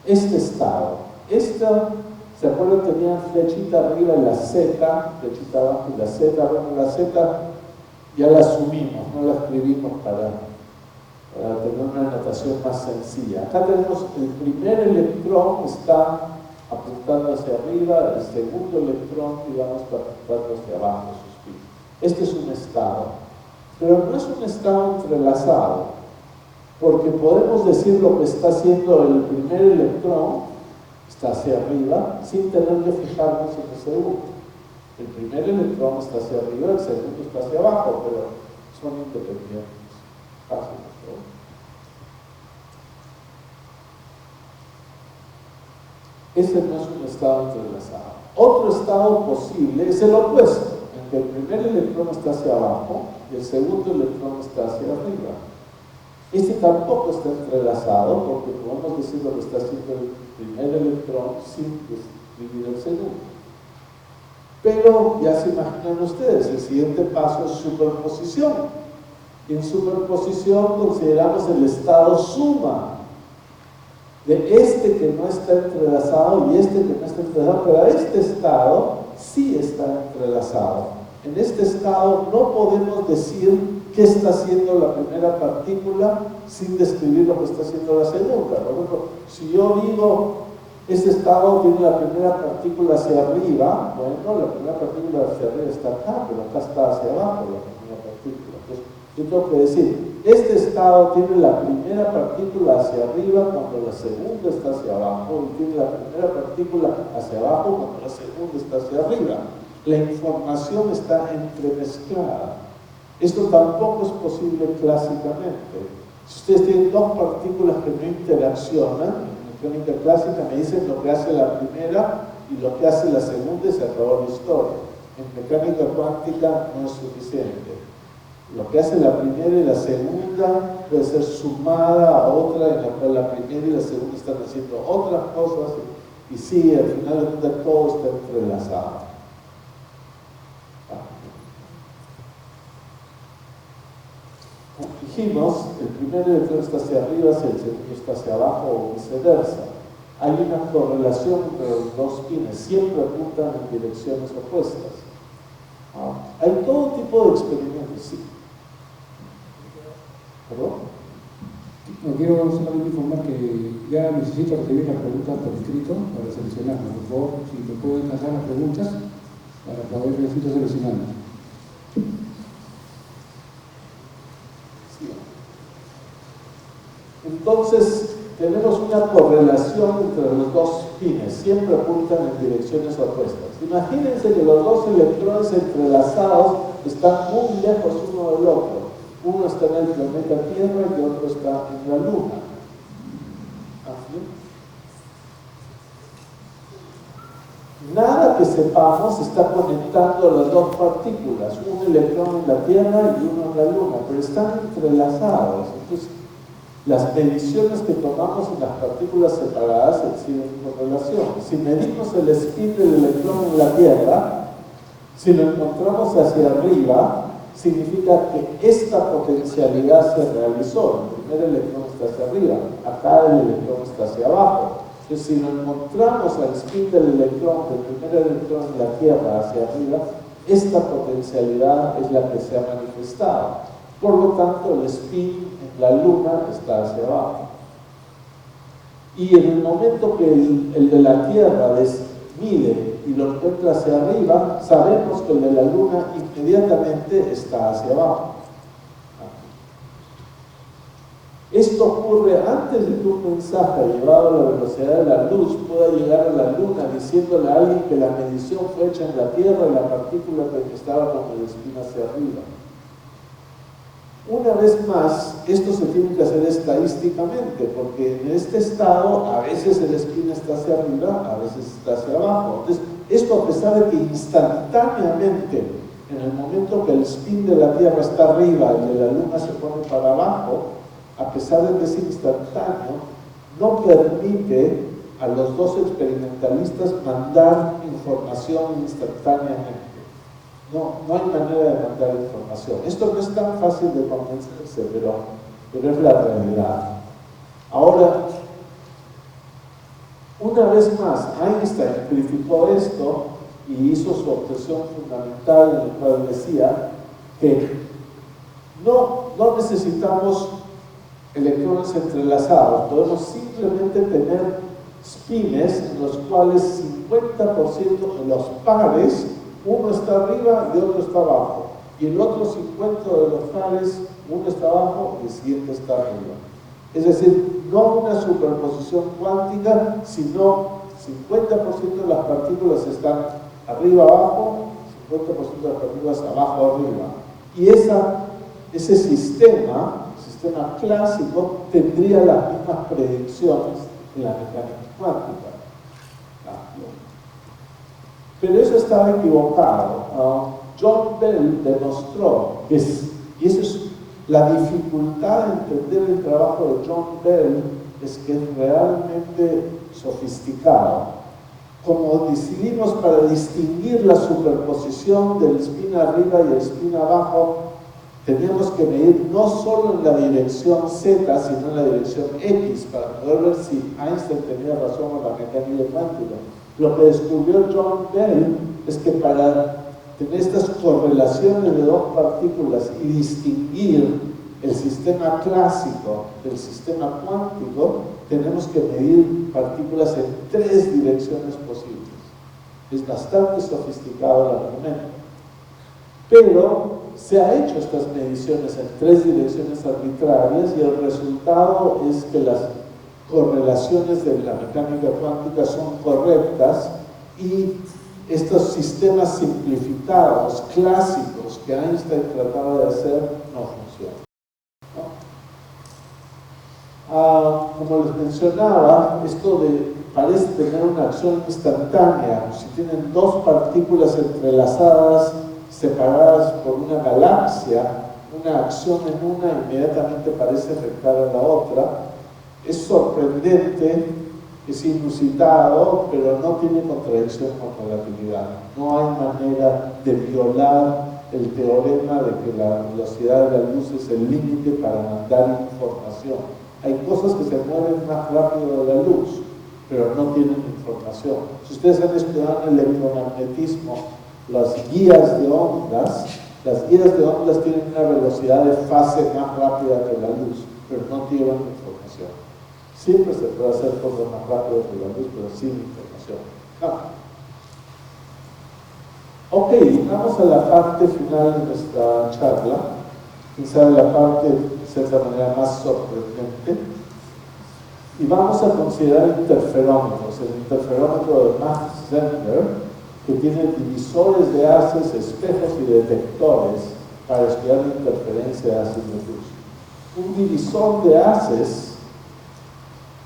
Speaker 3: Este estado. ¿Se acuerdan? Tenía flechita arriba y la Z, flechita abajo y la Z. Bueno, la Z ya la asumimos, no la escribimos para tener una notación más sencilla. Acá tenemos el primer electrón está apuntando hacia arriba, el segundo electrón, digamos, está apuntando hacia abajo, sus pies. Este es un estado, pero no es un estado entrelazado, porque podemos decir lo que está haciendo el primer electrón, está hacia arriba, sin tener que fijarnos en el segundo. El primer electrón está hacia arriba, el segundo está hacia abajo, pero son independientes. Fácil, ¿no? Ese no es un estado entrelazado. Otro estado posible es el opuesto, en que el primer electrón está hacia abajo y el segundo electrón está hacia arriba. Este tampoco está entrelazado porque podemos decir lo que está haciendo el primer electrón sin describir el segundo. Pero ya se imaginan ustedes, el siguiente paso es superposición. Y en superposición consideramos el estado suma de este que no está entrelazado y este que no está entrelazado, pero este estado sí está entrelazado. En este estado no podemos decir qué está haciendo la primera partícula sin describir lo que está haciendo la segunda. Por ejemplo, si yo digo Este estado tiene la primera partícula hacia arriba. Bueno, la primera partícula hacia arriba está acá, pero acá está hacia abajo la primera partícula. Entonces, yo tengo que decir, este estado tiene la primera partícula hacia arriba cuando la segunda está hacia abajo, y tiene la primera partícula hacia abajo cuando la segunda está hacia arriba. La información está entremezclada. Esto tampoco es posible clásicamente. Si ustedes tienen dos partículas que no interaccionan, en mecánica clásica me dicen lo que hace la primera y lo que hace la segunda y se acabó la historia. En mecánica cuántica no es suficiente. Lo que hace la primera y la segunda puede ser sumada a otra en la cual la primera y la segunda están haciendo otras cosas y sí, al final todo está entrelazado. Como dijimos, el primer electrón está hacia arriba, si el segundo está hacia abajo o viceversa. Hay una correlación entre los dos pines, siempre apuntan en direcciones opuestas. Hay todo tipo de experimentos, sí. ¿Perdón?
Speaker 2: No, quiero solamente informar que ya necesito recibir las preguntas por escrito para seleccionarlas. Por favor, si me pueden pasar las preguntas para poder necesito seleccionarlas.
Speaker 3: Entonces, tenemos una correlación entre los dos pines, siempre apuntan en direcciones opuestas. Imagínense que los dos electrones entrelazados están muy lejos uno del otro. Uno está en el planeta Tierra y el otro está en la Luna. Nada que sepamos está conectando las dos partículas, un electrón en la Tierra y uno en la Luna, pero están entrelazados. Entonces, las mediciones que tomamos en las partículas separadas exhiben correlación. Si medimos el spin del electrón en la Tierra, si lo encontramos hacia arriba, significa que esta potencialidad se realizó. El primer electrón está hacia arriba, acá el electrón está hacia abajo. Entonces, si lo encontramos al spin del electrón, del primer electrón en la Tierra hacia arriba, esta potencialidad es la que se ha manifestado. Por lo tanto, el spin en la Luna está hacia abajo. Y en el momento que el de la Tierra mide y lo encuentra hacia arriba, sabemos que el de la Luna inmediatamente está hacia abajo. Esto ocurre antes de que un mensaje llevado a la velocidad de la luz pueda llegar a la Luna diciéndole a alguien que la medición fue hecha en la Tierra y la partícula que estaba con el spin hacia arriba. Una vez más, esto se tiene que hacer estadísticamente, porque en este estado a veces el spin está hacia arriba, a veces está hacia abajo. Entonces, esto a pesar de que instantáneamente, en el momento que el spin de la Tierra está arriba y de la Luna se pone para abajo, a pesar de que es instantáneo, no permite a los dos experimentalistas mandar información instantáneamente. No hay manera de mandar información. Esto no es tan fácil de convencerse, pero es la realidad. Ahora, una vez más, Einstein criticó esto y hizo su objeción fundamental en la cual decía que no necesitamos electrones entrelazados, podemos simplemente tener spines en los cuales 50% de los pares, uno está arriba y otro está abajo, y el otro 50% de los pares, uno está abajo y el siguiente está arriba. Es decir, no una superposición cuántica, sino 50% de las partículas están arriba abajo, 50% de las partículas abajo arriba. Y ese sistema clásico tendría las mismas predicciones en la mecánica cuántica. Pero eso estaba equivocado. John Bell demostró que y eso es la dificultad de entender el trabajo de John Bell, es que es realmente sofisticado. Como decidimos para distinguir la superposición del spin arriba y el spin abajo, teníamos que medir no solo en la dirección Z, sino en la dirección X, para poder ver si Einstein tenía razón en la mecánica cuántica. Lo que descubrió John Bell es que para tener estas correlaciones de dos partículas y distinguir el sistema clásico del sistema cuántico, tenemos que medir partículas en 3 direcciones posibles. Es bastante sofisticado el argumento. Pero se ha hecho estas mediciones en 3 direcciones arbitrarias y el resultado es que las correlaciones de la mecánica cuántica son correctas y estos sistemas simplificados, clásicos, que Einstein trataba de hacer, no funcionan. Como les mencionaba, esto parece tener una acción instantánea. Si tienen 2 partículas entrelazadas, separadas por una galaxia, una acción en una inmediatamente parece afectar a la otra. Es sorprendente, es inusitado, pero no tiene contradicción con relatividad. No hay manera de violar el teorema de que la velocidad de la luz es el límite para mandar información. Hay cosas que se mueven más rápido de la luz, pero no tienen información. Si ustedes han estudiado el electromagnetismo, las guías de ondas tienen una velocidad de fase más rápida que la luz, pero no tienen información. Siempre se puede hacer cosas más rápidas que la luz, pero sin información. Ok, vamos a la parte final de nuestra charla. Quizá la parte, de cierta manera, más sorprendente. Y vamos a considerar interferómetros. El interferómetro de Mach-Zehnder, que tiene divisores de haces, espejos y detectores para estudiar la interferencia de haces de luz. Un divisor de haces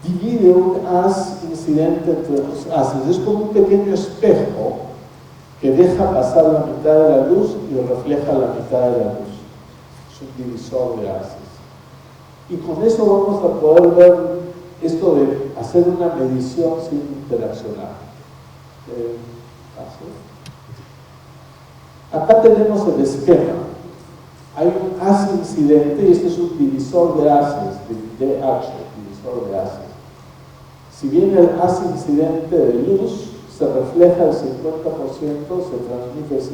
Speaker 3: divide un haz incidente entre los haces. Es como un pequeño espejo que deja pasar la mitad de la luz y refleja la mitad de la luz. Es un divisor de haces. Y con eso vamos a poder ver esto de hacer una medición sin interaccionar. Acá tenemos el esquema. Hay un haz incidente y este es un divisor de haces, DH, divisor de haces. Si bien el haz incidente de luz se refleja el 50%, se transmite el 50%.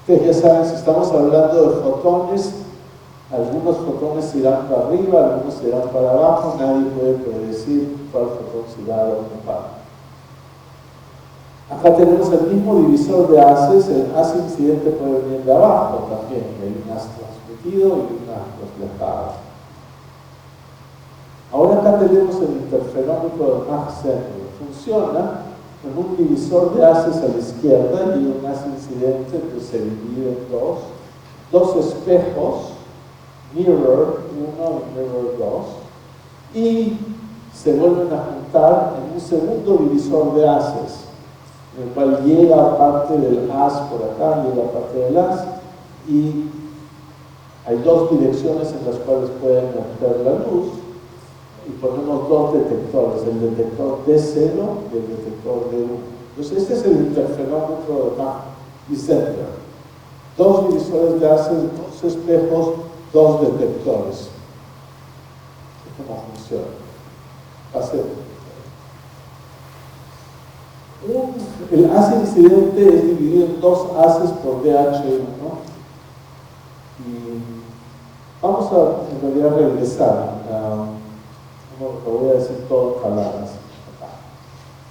Speaker 3: Ustedes ya saben, si estamos hablando de fotones, algunos fotones irán para arriba, algunos irán para abajo, nadie puede predecir cuál fotón se irá a la otra parte. Acá tenemos el mismo divisor de haces, el haz incidente puede venir de abajo también, hay un haz transmitido y un haz reflejado. Ahora acá tenemos el interferómetro de Mach-Zehnder. Funciona con un divisor de haces a la izquierda y un haz incidente que se divide en dos espejos, mirror 1 y mirror 2, y se vuelven a juntar en un segundo divisor de haces, en el cual llega parte del haz por acá, llega parte del haz, y hay 2 direcciones en las cuales pueden meter la luz, y ponemos 2 detectores, el detector D0 y el detector D1. Entonces este es el interferómetro de Mach-Zehnder. 2 divisores de haces, 2 espejos, 2 detectores. ¿Cómo funciona? El haz incidente es dividido en 2 haces por DH1. Y vamos a en realidad regresar. Lo voy a decir todo en palabras.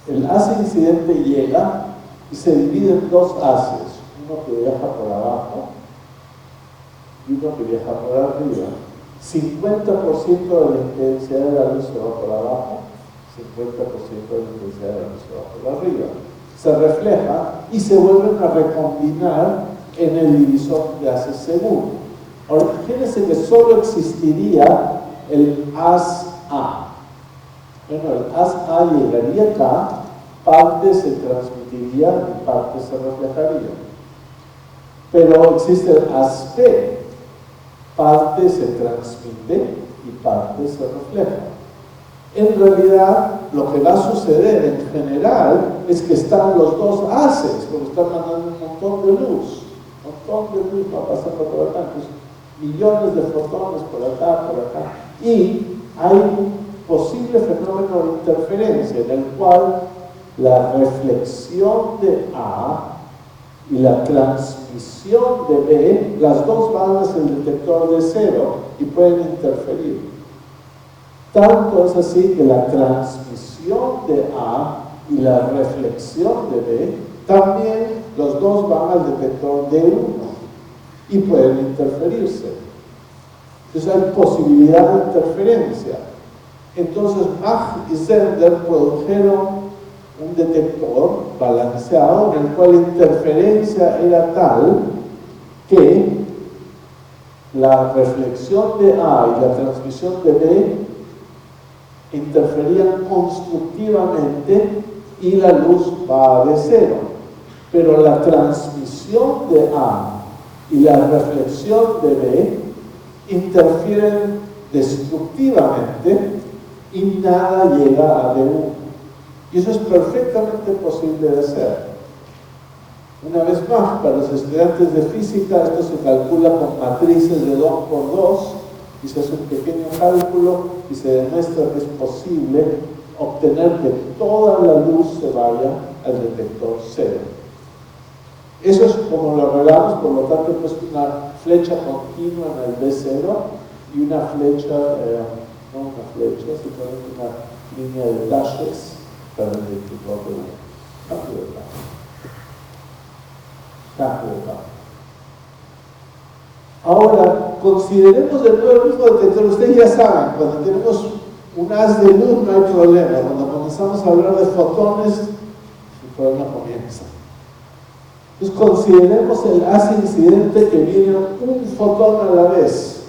Speaker 3: El haz incidente llega y se divide en 2 haces, uno que viaja por abajo y uno que viaja por arriba. 50% de la intensidad de la luz se va por abajo, 50% de la intensidad de la luz se va por arriba. Se refleja y se vuelven a recombinar en el divisor de haces segundo. Ahora, imagínense que solo existiría el haz A. Bueno, el haz A llegaría acá, parte se transmitiría y parte se reflejaría. Pero existe el haz B, parte se transmite y parte se refleja. En realidad, lo que va a suceder en general es que están los 2 haces, porque están mandando un montón de luz. Un montón de luz va pasando por acá. Entonces, millones de fotones por acá. Y hay un posible fenómeno de interferencia en el cual la reflexión de A y la transmisión de B, las dos van hacia el detector de cero y pueden interferir. Tanto es así que la transmisión de A y la reflexión de B, también los dos van al detector D1 y pueden interferirse. Entonces hay posibilidad de interferencia. Entonces Mach y Zehnder produjeron un detector balanceado en el cual la interferencia era tal que la reflexión de A y la transmisión de B interferían constructivamente y la luz va de cero. Pero la transmisión de A y la reflexión de B interfieren destructivamente y nada llega a D1. Y eso es perfectamente posible de hacer. Una vez más, para los estudiantes de física, esto se calcula con matrices de 2 por 2 y se hace un pequeño cálculo y se demuestra que es posible obtener que toda la luz se vaya al detector cero. Eso es como lo arreglamos, por lo tanto, pues una flecha continua en el D0 y una flecha, no una flecha, sino una línea de dashes para el detector de luz. Cambio de cambio. Ahora, consideremos de nuevo el mismo detector. Ustedes ya saben, cuando tenemos un haz de luz no hay problema. Cuando comenzamos a hablar de fotones, el problema comienza. Entonces consideremos el haz incidente que viene un fotón a la vez.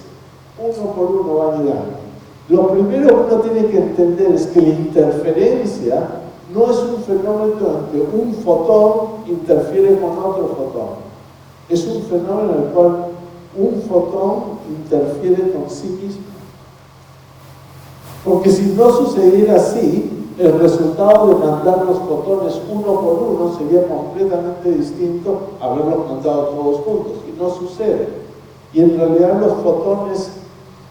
Speaker 3: Uno por uno va llegando. Lo primero que uno tiene que entender es que la interferencia no es un fenómeno en que un fotón interfiere con otro fotón. Es un fenómeno en el cual un fotón interfiere con sí mismo. Porque si no sucediera así, el resultado de mandar los fotones uno por uno sería completamente distinto a haberlos mandado todos juntos, y no sucede. Y en realidad los fotones,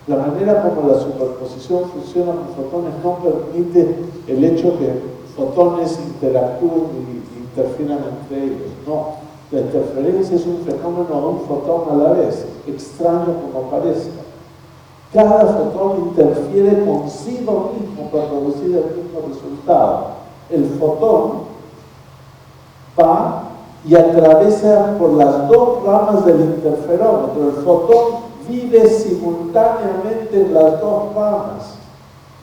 Speaker 3: la manera como la superposición funciona con fotones no permite el hecho que fotones interactúen y interfieran entre ellos. No, la interferencia es un fenómeno de un fotón a la vez, extraño como parezca. Cada fotón interfiere consigo mismo para producir el mismo resultado. El fotón va y atraviesa por las dos ramas del interferómetro. El fotón vive simultáneamente en las dos ramas.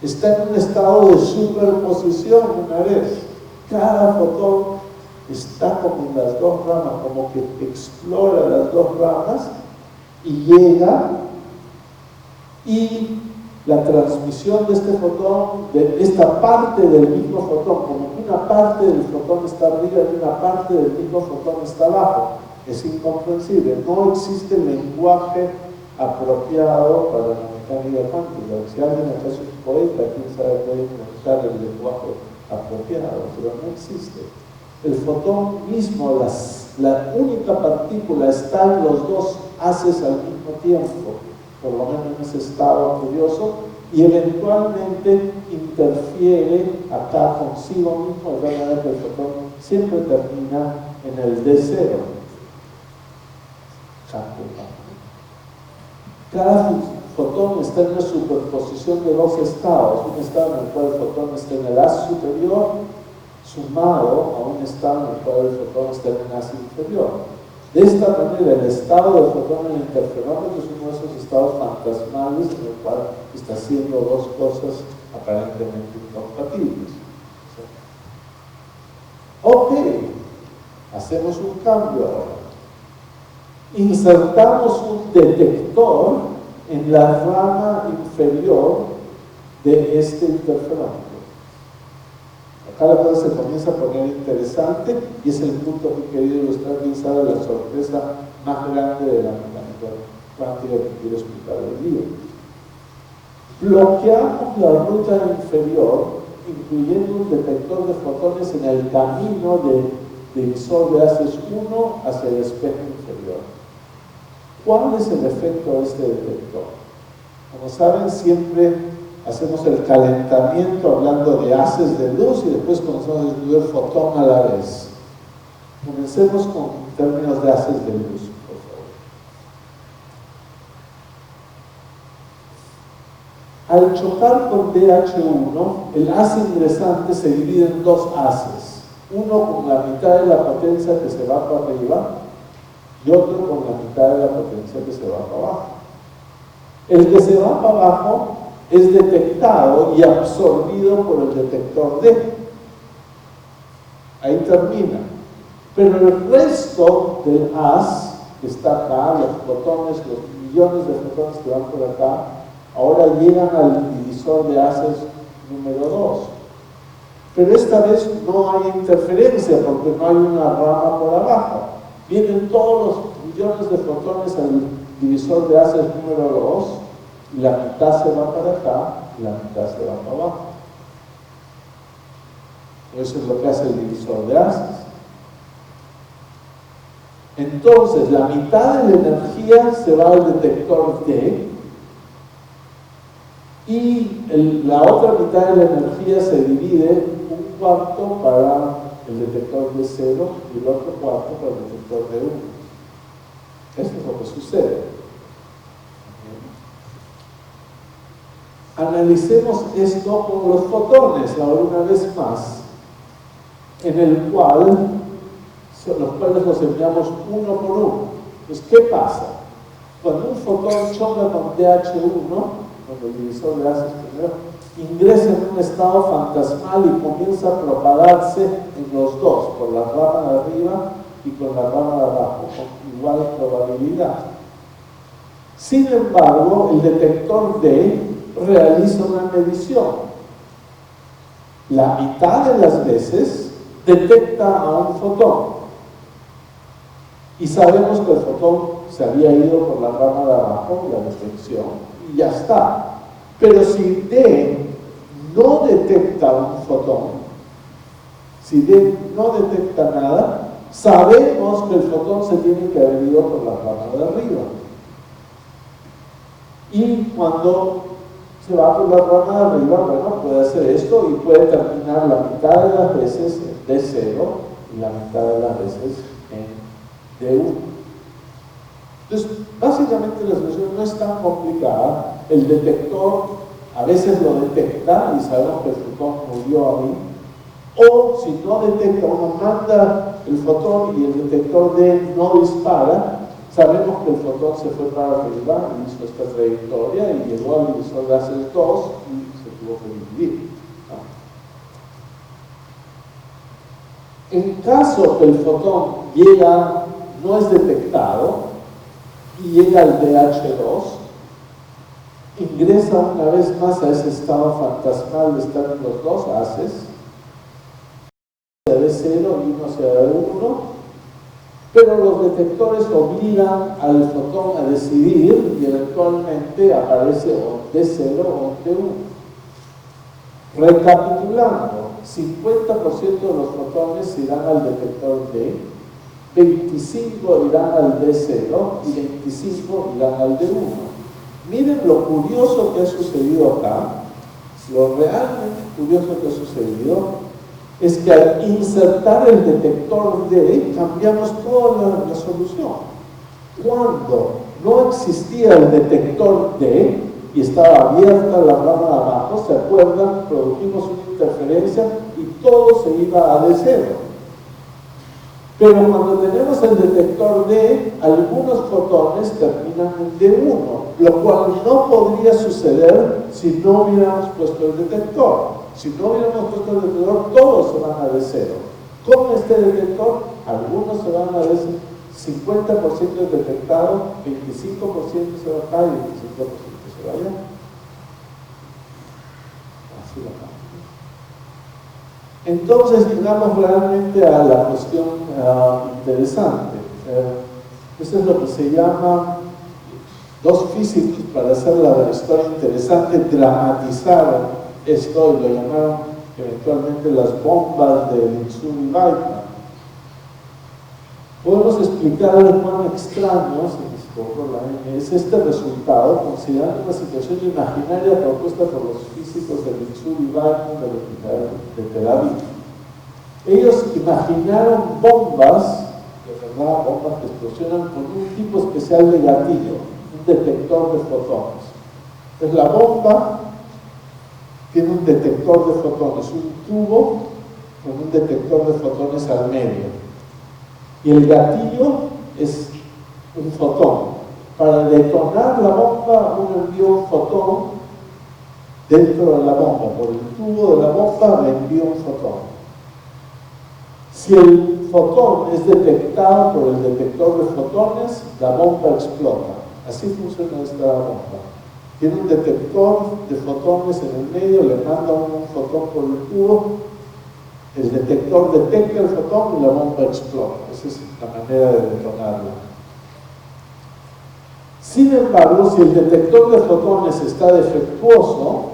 Speaker 3: Está en un estado de superposición una vez. Cada fotón está como en las dos ramas, como que explora las dos ramas y llega, y la transmisión de este fotón, de esta parte del mismo fotón, como que una parte del fotón está arriba y una parte del mismo fotón está abajo, es incomprensible. No existe lenguaje apropiado para la mecánica cuántica. Si alguien acá es un poeta, quién sabe, puede inventar el lenguaje apropiado, pero no existe. El fotón mismo, la única partícula, está en los dos haces al mismo tiempo, por lo menos en ese estado curioso, y eventualmente interfiere acá consigo mismo, de tal manera que el fotón siempre termina en el D0. Cada fotón está en una superposición de dos estados, un estado en el cual el fotón está en el haz superior, sumado a un estado en el cual el fotón está en el haz inferior. De esta manera, el estado del fotón en el interferómetro es uno de esos estados fantasmales en el cual está haciendo dos cosas aparentemente incompatibles. Ok, hacemos un cambio ahora. Insertamos un detector en la rama inferior de este interferómetro. Acá la cosa se comienza a poner interesante y es el punto que he querido ilustrar, quién sabe, la sorpresa más grande de la mecánica cuántica que quiero explicar hoy día. Bloqueamos la ruta inferior, incluyendo un detector de fotones en el camino de emisor de haces 1 hacia el espejo inferior. ¿Cuál es el efecto de este detector? Como saben, siempre hacemos el calentamiento hablando de haces de luz y después comenzamos a estudiar fotón a la vez. Comencemos con términos de haces de luz, por favor. Al chocar con DH1, el haz ingresante se divide en dos haces, uno con la mitad de la potencia que se va para arriba y otro con la mitad de la potencia que se va para abajo. El que se va para abajo es detectado y absorbido por el detector D. Ahí termina. Pero el resto del haz, que está acá, los fotones, los millones de fotones que van por acá, ahora llegan al divisor de haces número 2. Pero esta vez no hay interferencia porque no hay una rama por abajo. Vienen todos los millones de fotones al divisor de haces número 2 y la mitad se va para acá y la mitad se va para abajo. Eso es lo que hace el divisor de haces. Entonces, la mitad de la energía se va al detector D y la otra mitad de la energía se divide un cuarto para el detector D0 y el otro cuarto para el detector D1. Esto es lo que sucede. Analicemos esto con los fotones, ahora una vez más, en el cual los cuales los enviamos uno por uno. Pues, ¿qué pasa? Cuando un fotón choca con DH1, cuando el divisor de haces primero, ingresa en un estado fantasmal y comienza a propagarse en los dos, por la rama de arriba y con la rama de abajo, con igual probabilidad. Sin embargo, el detector D realiza una medición. La mitad de las veces detecta a un fotón. Y sabemos que el fotón se había ido por la rama de abajo, la detección, y ya está. Pero si D no detecta un fotón, si D no detecta nada, sabemos que el fotón se tiene que haber ido por la rama de arriba. Y cuando se va por la rama de arriba, bueno, puede hacer esto y puede terminar la mitad de las veces en D0 y la mitad de las veces en D1. Entonces, básicamente la solución no es tan complicada. El detector a veces lo detecta y sabemos que el fotón murió ahí. O si no detecta, uno manda el fotón y el detector D no dispara, sabemos que el fotón se fue para arriba y hizo esta trayectoria y llegó al divisor de haces 2 y se tuvo que dividir. En caso que el fotón no es detectado y llega al DH2, ingresa una vez más a ese estado fantasmal de estar en los dos haces, sea D0 y uno sea D1, pero los detectores obligan al fotón a decidir y eventualmente aparece o D0 o D1. Recapitulando, 50% de los fotones irán al detector D, 25 irán al D0 y 25 irán al D1. Miren lo curioso que ha sucedido acá. Lo realmente curioso que ha sucedido es que al insertar el detector D cambiamos toda la solución. Cuando no existía el detector D y estaba abierta la rama de abajo, ¿se acuerdan? Produjimos una interferencia y todo se iba a D0. Pero cuando tenemos el detector D, algunos fotones terminan en D1, lo cual no podría suceder si no hubiéramos puesto el detector. Si no hubiéramos puesto el detector, todos se van a D0. Con este detector, algunos se van a D0, 50% es detectado, 25% se va acá y 25% se va allá. Así lo cambia. Entonces, llegamos realmente a la cuestión interesante. Esto es lo que se llama, dos físicos, para hacer la historia interesante, dramatizaron esto y lo llamaron eventualmente las bombas de Lin-Shu y Weitman. Podemos explicar cuán extraño es este resultado, considerando una situación imaginaria propuesta por los físicos de Lin-Shu y Weitman de la Universidad de Tel Aviv. Ellos imaginaron bombas de verdad, bombas que explosionan con un tipo especial de gatillo, un detector de fotones. Entonces la bomba tiene un detector de fotones, un tubo con un detector de fotones al medio. Y el gatillo es un fotón. Para detonar la bomba, uno envía un fotón dentro de la bomba. Por el tubo de la bomba le envía un fotón. Si el fotón es detectado por el detector de fotones, la bomba explota. Así funciona esta bomba. Tiene un detector de fotones en el medio, le manda un fotón por el tubo, el detector detecta el fotón y la bomba explota. Esa es la manera de detonarla. Sin embargo, si el detector de fotones está defectuoso,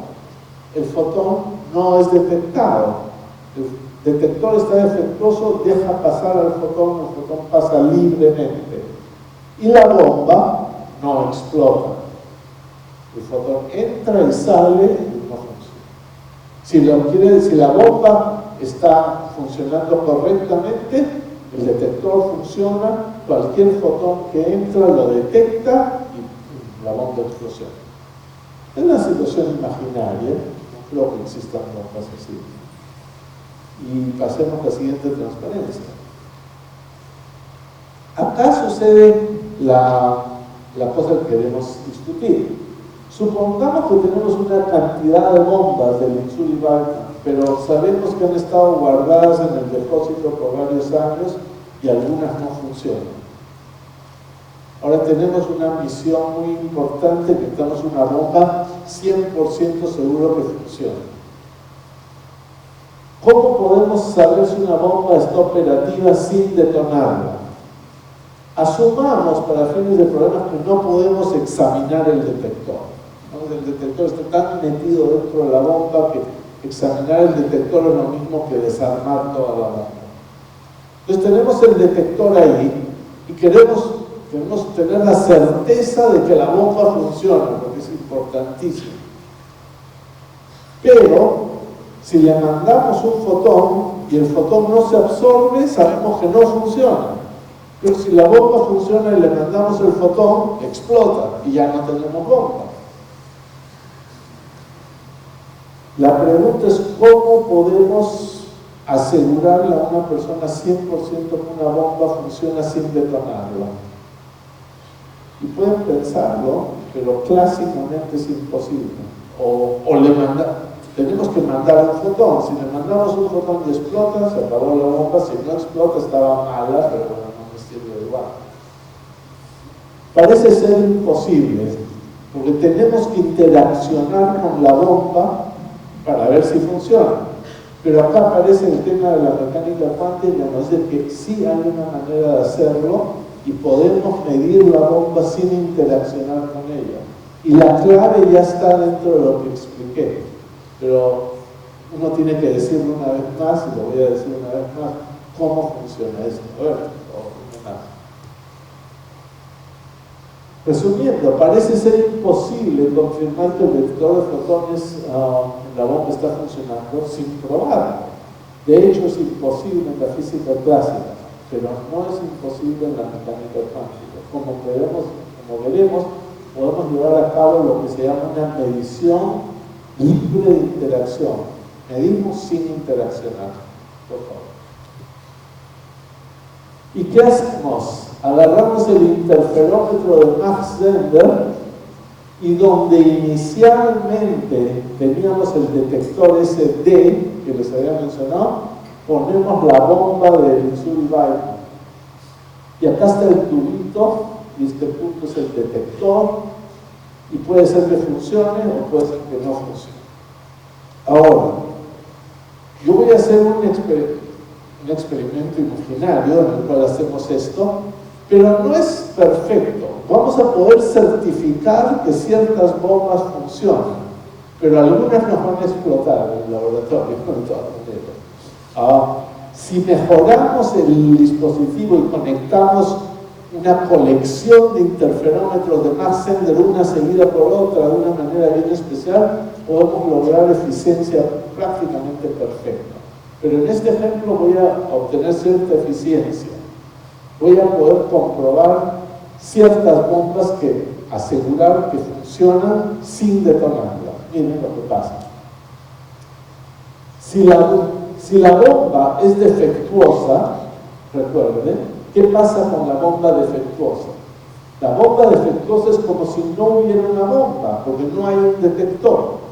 Speaker 3: el fotón no es detectado. El detector está defectuoso, deja pasar al fotón, el fotón pasa libremente. Y la bomba no explota. El fotón entra y sale y no funciona. Si la bomba está funcionando correctamente, el detector funciona, cualquier fotón que entra lo detecta y la bomba explosiona. Es una situación imaginaria, no creo que existan bombas así. Y pasemos a la siguiente transparencia. Acá sucede la cosa que queremos discutir. Supongamos que tenemos una cantidad de bombas del Insuri Balkan, pero sabemos que han estado guardadas en el depósito por varios años y algunas no funcionan. Ahora tenemos una misión muy importante, que tenemos una bomba 100% seguro que funciona. ¿Cómo podemos saber si una bomba está operativa sin detonarla? Asumamos para fines de problemas que no podemos examinar el detector. ¿No? El detector está tan metido dentro de la bomba que examinar el detector es lo mismo que desarmar toda la bomba. Entonces tenemos el detector ahí y queremos tener la certeza de que la bomba funciona, porque es importantísimo. Pero si le mandamos un fotón y el fotón no se absorbe, sabemos que no funciona. Pero si la bomba funciona y le mandamos el fotón, explota y ya no tenemos bomba. La pregunta es cómo podemos asegurarle a una persona 100% que una bomba funciona sin detonarla. Y pueden pensarlo, pero clásicamente es imposible. Tenemos que mandar un fotón. Si le mandamos un fotón y explota, se acabó la bomba. Si no explota, estaba mala, pero no me sirve igual. Parece ser imposible, porque tenemos que interaccionar con la bomba para ver si funciona. Pero acá aparece el tema de la mecánica cuántica, nos dice que sí hay una manera de hacerlo y podemos medir la bomba sin interaccionar con ella. Y la clave ya está dentro de lo que expliqué. Pero uno tiene que decirlo una vez más, y lo voy a decir una vez más, cómo funciona esto. Resumiendo, parece ser imposible confirmar que el detector de fotones en la bomba está funcionando sin probarlo. De hecho, es imposible en la física clásica, pero no es imposible en la mecánica cuántica. Como veremos, podemos llevar a cabo lo que se llama una medición libre de interacción. Medimos sin interaccionar. Por favor. ¿Y qué hacemos? Agarramos el interferómetro de Max Zehnder y donde inicialmente teníamos el detector SD que les había mencionado, ponemos la bomba del Insuri Balkan. Y acá está el tubito y este punto es el detector y puede ser que funcione o puede ser que no funcione. Ahora, yo voy a hacer un experimento imaginario en el cual hacemos esto, pero no es perfecto. Vamos a poder certificar que ciertas bombas funcionan, pero algunas nos van a explotar en el laboratorio, de todas maneras. Si mejoramos el dispositivo y conectamos una colección de interferómetros de Max Zehnder, una seguida por otra, de una manera bien especial, podemos lograr eficiencia prácticamente perfecta. Pero en este ejemplo voy a obtener cierta eficiencia. voy a poder comprobar ciertas bombas que asegurar que funcionan sin detonarlas. Miren lo que pasa. Si la bomba es defectuosa, recuerden, ¿qué pasa con la bomba defectuosa? La bomba defectuosa es como si no hubiera una bomba, porque no hay un detector.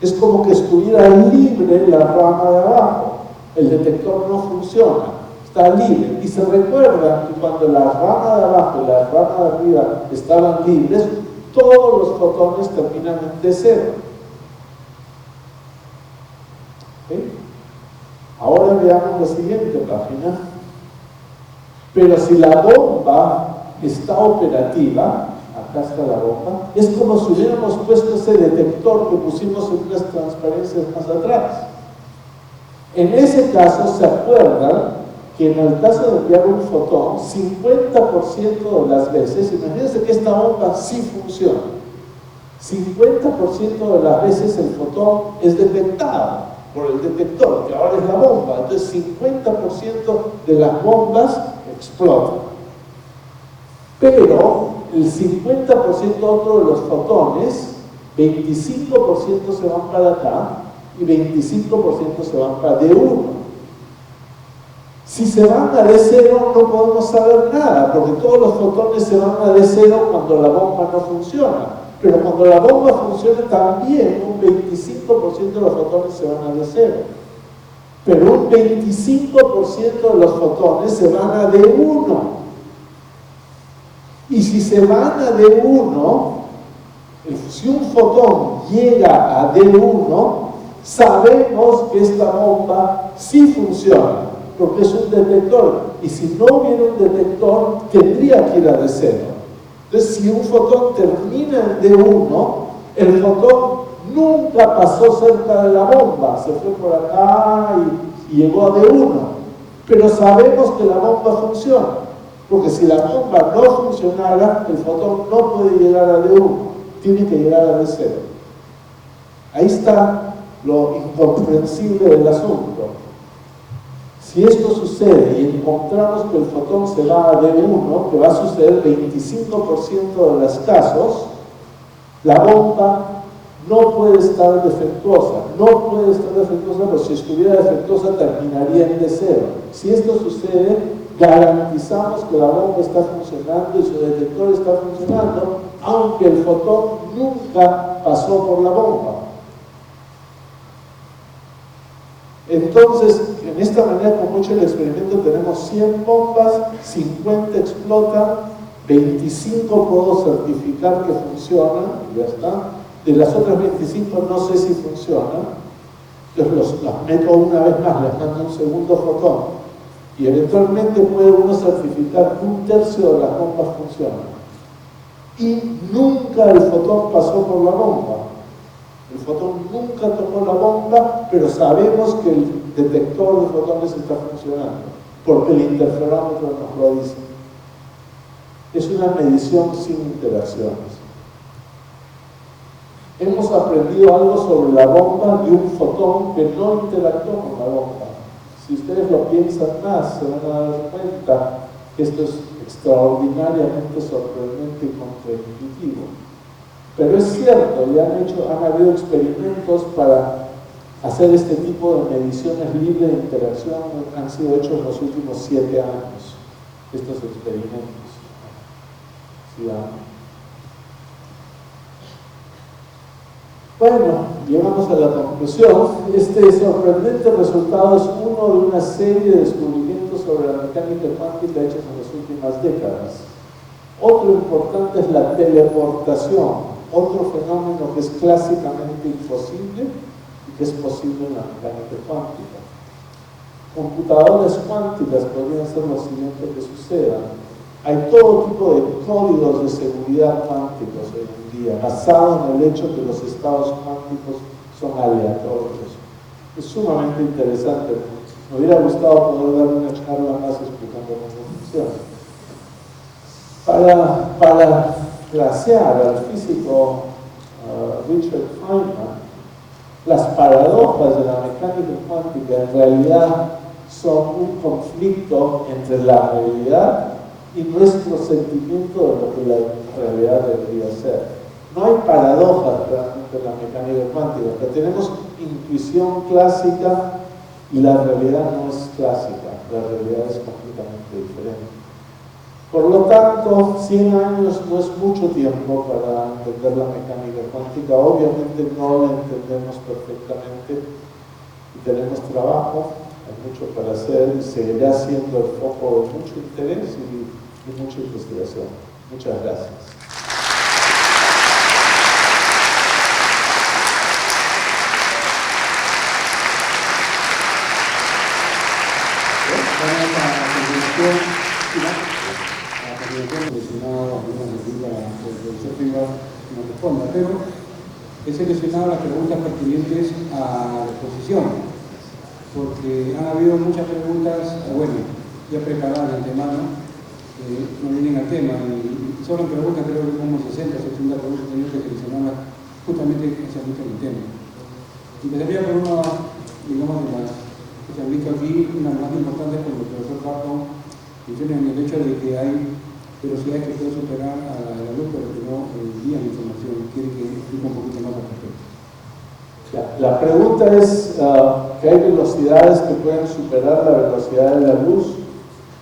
Speaker 3: Es como que estuviera libre la rama de abajo. El detector no funciona, está libre. Y se recuerda que cuando la rama de abajo y la rama de arriba estaban libres, todos los fotones terminan en D0. ¿Okay? Ahora veamos la siguiente página. Pero si la bomba está operativa, acá está la bomba, es como si hubiéramos puesto ese detector que pusimos en unas transparencias más atrás. En ese caso, ¿se acuerdan que en el caso de enviar un fotón, 50% de las veces, imagínense que esta bomba sí funciona, 50% de las veces el fotón es detectado por el detector, que ahora es la bomba, entonces 50% de las bombas explotan. Pero el 50% otro de los fotones, 25% se van para acá y 25% se van para D1. Si se van a D0 no podemos saber nada, porque todos los fotones se van a D0 cuando la bomba no funciona. Pero cuando la bomba funciona también un 25% de los fotones se van a D0. Pero un 25% de los fotones se van a D1. Y si se van a D1, si un fotón llega a D1, sabemos que esta bomba sí funciona, porque es un detector. Y si no hubiera un detector, tendría que ir a D0. Entonces, si un fotón termina en D1, el fotón nunca pasó cerca de la bomba, se fue por acá y llegó a D1. Pero sabemos que la bomba funciona, porque si la bomba no funcionara, el fotón no puede llegar a D1, tiene que llegar a D0. Ahí está lo incomprensible del asunto. Si esto sucede y encontramos que el fotón se va a D1, que va a suceder 25% de los casos, la bomba no puede estar defectuosa. No puede estar defectuosa, porque si estuviera defectuosa terminaría en D0. Si esto sucede, garantizamos que la bomba está funcionando y su detector está funcionando, aunque el fotón nunca pasó por la bomba. Entonces, en esta manera, como hecho el experimento, tenemos 100 bombas, 50 explotan, 25 puedo certificar que funcionan, ya está. De las otras 25 no sé si funcionan, entonces las meto una vez más, les mando un segundo fotón, y eventualmente puede uno certificar que 1/3 de las bombas funcionan. Y nunca el fotón pasó por la bomba. El fotón nunca tocó la bomba, pero sabemos que el detector de fotones está funcionando, porque el interferómetro nos lo dice. Es una medición sin interacciones. Hemos aprendido algo sobre la bomba de un fotón que no interactuó con la bomba. Si ustedes lo piensan más, se van a dar cuenta que esto es extraordinariamente sorprendente y contraintuitivo. Pero es cierto, han habido experimentos para hacer este tipo de mediciones libres de interacción, han sido hechos en los últimos 7 años, estos experimentos. ¿Sí? Bueno, llegamos a la conclusión. Este sorprendente resultado es uno de una serie de descubrimientos sobre la mecánica cuántica hechos en las últimas décadas. Otro importante es la teleportación, otro fenómeno que es clásicamente imposible y que es posible en la mecánica cuántica. Computadoras cuánticas podrían ser lo siguiente que suceda. Hay todo tipo de códigos de seguridad cuánticos hoy en día, basado en el hecho que los estados cuánticos son aleatorios. Es sumamente interesante. Me hubiera gustado poder dar una charla más explicando cómo funciona. Para glasear al físico Richard Feynman, las paradojas de la mecánica cuántica en realidad son un conflicto entre la realidad y nuestro sentimiento de lo que la realidad debería ser. No hay paradojas realmente en la mecánica cuántica, pero tenemos intuición clásica y la realidad no es clásica, la realidad es completamente diferente. Por lo tanto, 100 años no es mucho tiempo para entender la mecánica cuántica. Obviamente no la entendemos perfectamente y tenemos trabajo, hay mucho para hacer y seguirá siendo el foco de mucho interés y mucha investigación. Muchas gracias.
Speaker 2: Pero he seleccionado las preguntas pertinentes a la exposición, porque han habido muchas preguntas, bueno, ya preparadas de antemano, no vienen al tema, y solo preguntas, creo que como 60 o 70 preguntas tenía que seleccionar justamente que se han visto en el tema. Empezaría por una, digamos, de las que se han visto aquí, una más importante con el profesor Paco, menciona en el hecho de que hay velocidades que pueden superar a la luz, pero que no envían información. Quiere que explique un poquito más al respecto.
Speaker 3: La pregunta es que hay velocidades que pueden superar la velocidad de la luz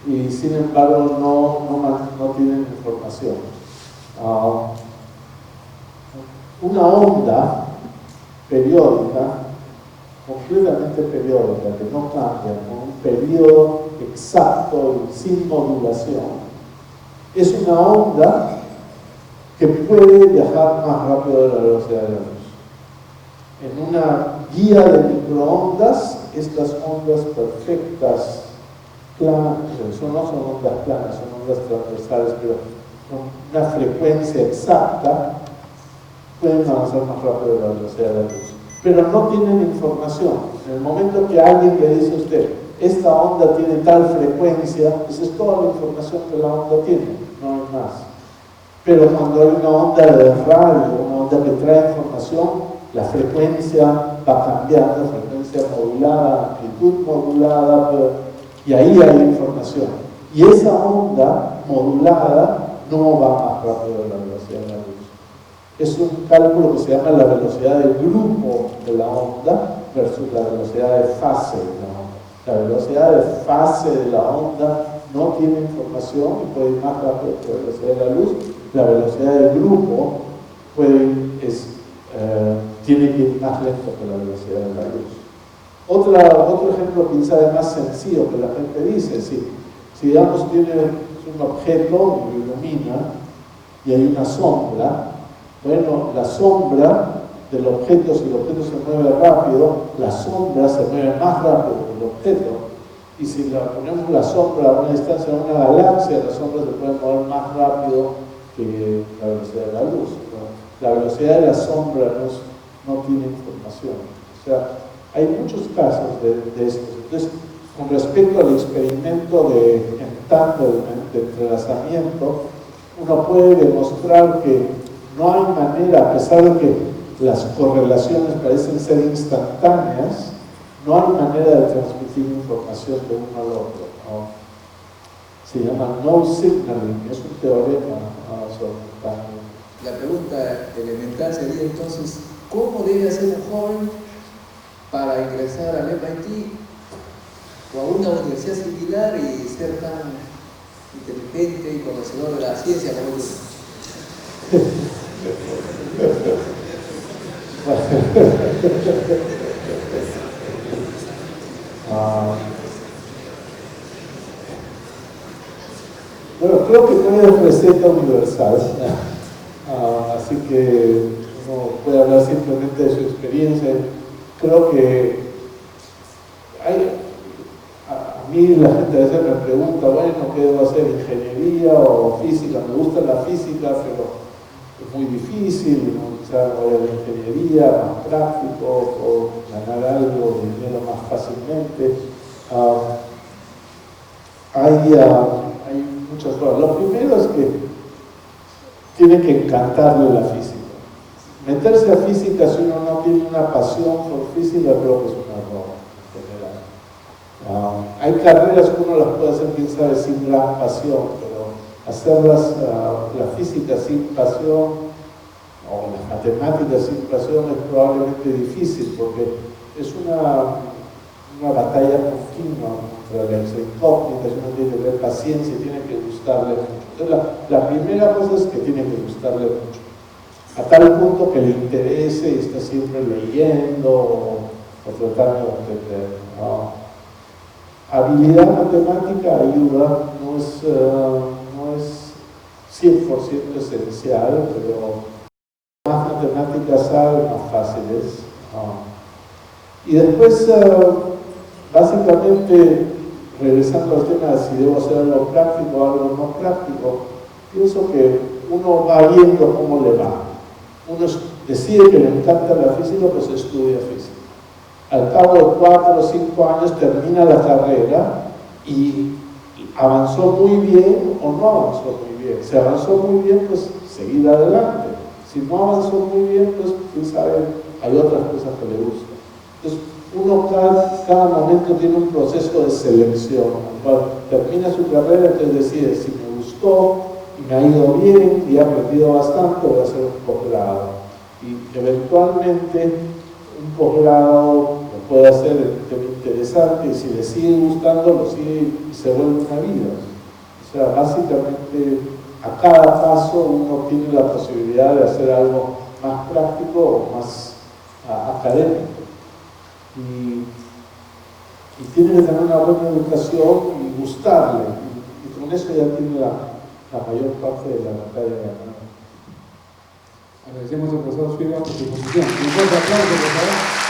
Speaker 3: y sin embargo no tienen información. Una onda periódica, completamente periódica, que no cambia, con un periodo exacto y sin modulación, es una onda que puede viajar más rápido de la velocidad de la luz. En una guía de microondas, estas ondas perfectas, planas, no son ondas planas, son ondas transversales, pero con una frecuencia exacta, pueden avanzar más rápido de la velocidad de la luz. Pero no tienen información. En el momento que alguien le dice a usted, esta onda tiene tal frecuencia, esa es toda la información que la onda tiene, no hay más. Pero cuando hay una onda de radio, una onda que trae información, la frecuencia va cambiando, frecuencia modulada, amplitud modulada, y ahí hay información. Y esa onda modulada no va más rápido de la velocidad de la luz. Es un cálculo que se llama la velocidad de grupo de la onda versus la velocidad de fase de la onda. La velocidad de fase de la onda no tiene información y puede ir más rápido que la velocidad de la luz. La velocidad de grupo tiene que ir más lento que la velocidad de la luz. Otro ejemplo quizá más sencillo que la gente dice, si digamos tiene un objeto y lo ilumina y hay una sombra, bueno, la sombra del objeto, si el objeto se mueve rápido, la sombra se mueve más rápido que el objeto. Y si le ponemos la sombra a una distancia de una galaxia, la sombra se puede mover más rápido que la velocidad de la luz. La velocidad de la sombra no tiene información. O sea, hay muchos casos de estos. Entonces, con respecto al experimento de entanglement, de entrelazamiento, uno puede demostrar que no hay manera, a pesar de que las correlaciones parecen ser instantáneas, no hay manera de transmitir información de uno al otro, ¿no? Se llama no signaling, es un teorema sobre entanglement.
Speaker 4: La pregunta elemental sería entonces, ¿cómo debe hacer un joven para ingresar al MIT o a una universidad similar y ser tan inteligente y conocedor de la ciencia como tú?
Speaker 3: Bueno, creo que no hay receta universal, así que uno puede hablar simplemente de su experiencia. Creo que a mí la gente a veces me pregunta, bueno, ¿qué debo hacer? ¿Ingeniería o física? Me gusta la física, pero es muy difícil, ¿no? Quizá voy a la ingeniería, más práctico, o ganar algo, dinero más fácilmente. Hay muchas cosas. Lo primero es que tiene que encantarle la física. Meterse a física si uno no tiene una pasión por física, creo que es un error en general. Hay carreras que uno las puede hacer, quién sabe, sin gran pasión, pero hacer la física sin pasión o las matemáticas sin pasión es probablemente difícil, porque es una batalla continua contra la incógnita, uno tiene que tener paciencia y tiene que gustarle mucho. Entonces la primera cosa es que tiene que gustarle mucho, a tal punto que le interese y está siempre leyendo o tratando de entender, ¿no? Habilidad matemática ayuda, no es 100% esencial, pero más matemáticas hay, más fáciles, ¿no? Y después, básicamente, regresando al tema de si debo hacer algo práctico o algo no práctico, pienso que uno va viendo cómo le va. Uno decide que le encanta la física, pues estudia física. Al cabo de 4 o 5 años termina la carrera y avanzó muy bien o no avanzó muy bien. Si avanzó muy bien, pues seguir adelante. Si no avanzó muy bien, pues quién sabe, hay otras cosas que le gustan. Entonces, uno cada momento tiene un proceso de selección, en el cual termina su carrera, entonces decide si me gustó y me ha ido bien y he aprendido bastante, voy a hacer un posgrado. Y eventualmente un posgrado lo puede hacer en un tema interesante y si le sigue gustando, lo sigue y se vuelve una vida. O sea, básicamente a cada paso uno tiene la posibilidad de hacer algo más práctico o más académico. Y tiene que tener una buena educación y gustarle, y con eso ya tiene la mayor parte de la batalla ganada.
Speaker 2: Agradecemos al profesor Suiva por su exposición. Un fuerte aplauso, por favor.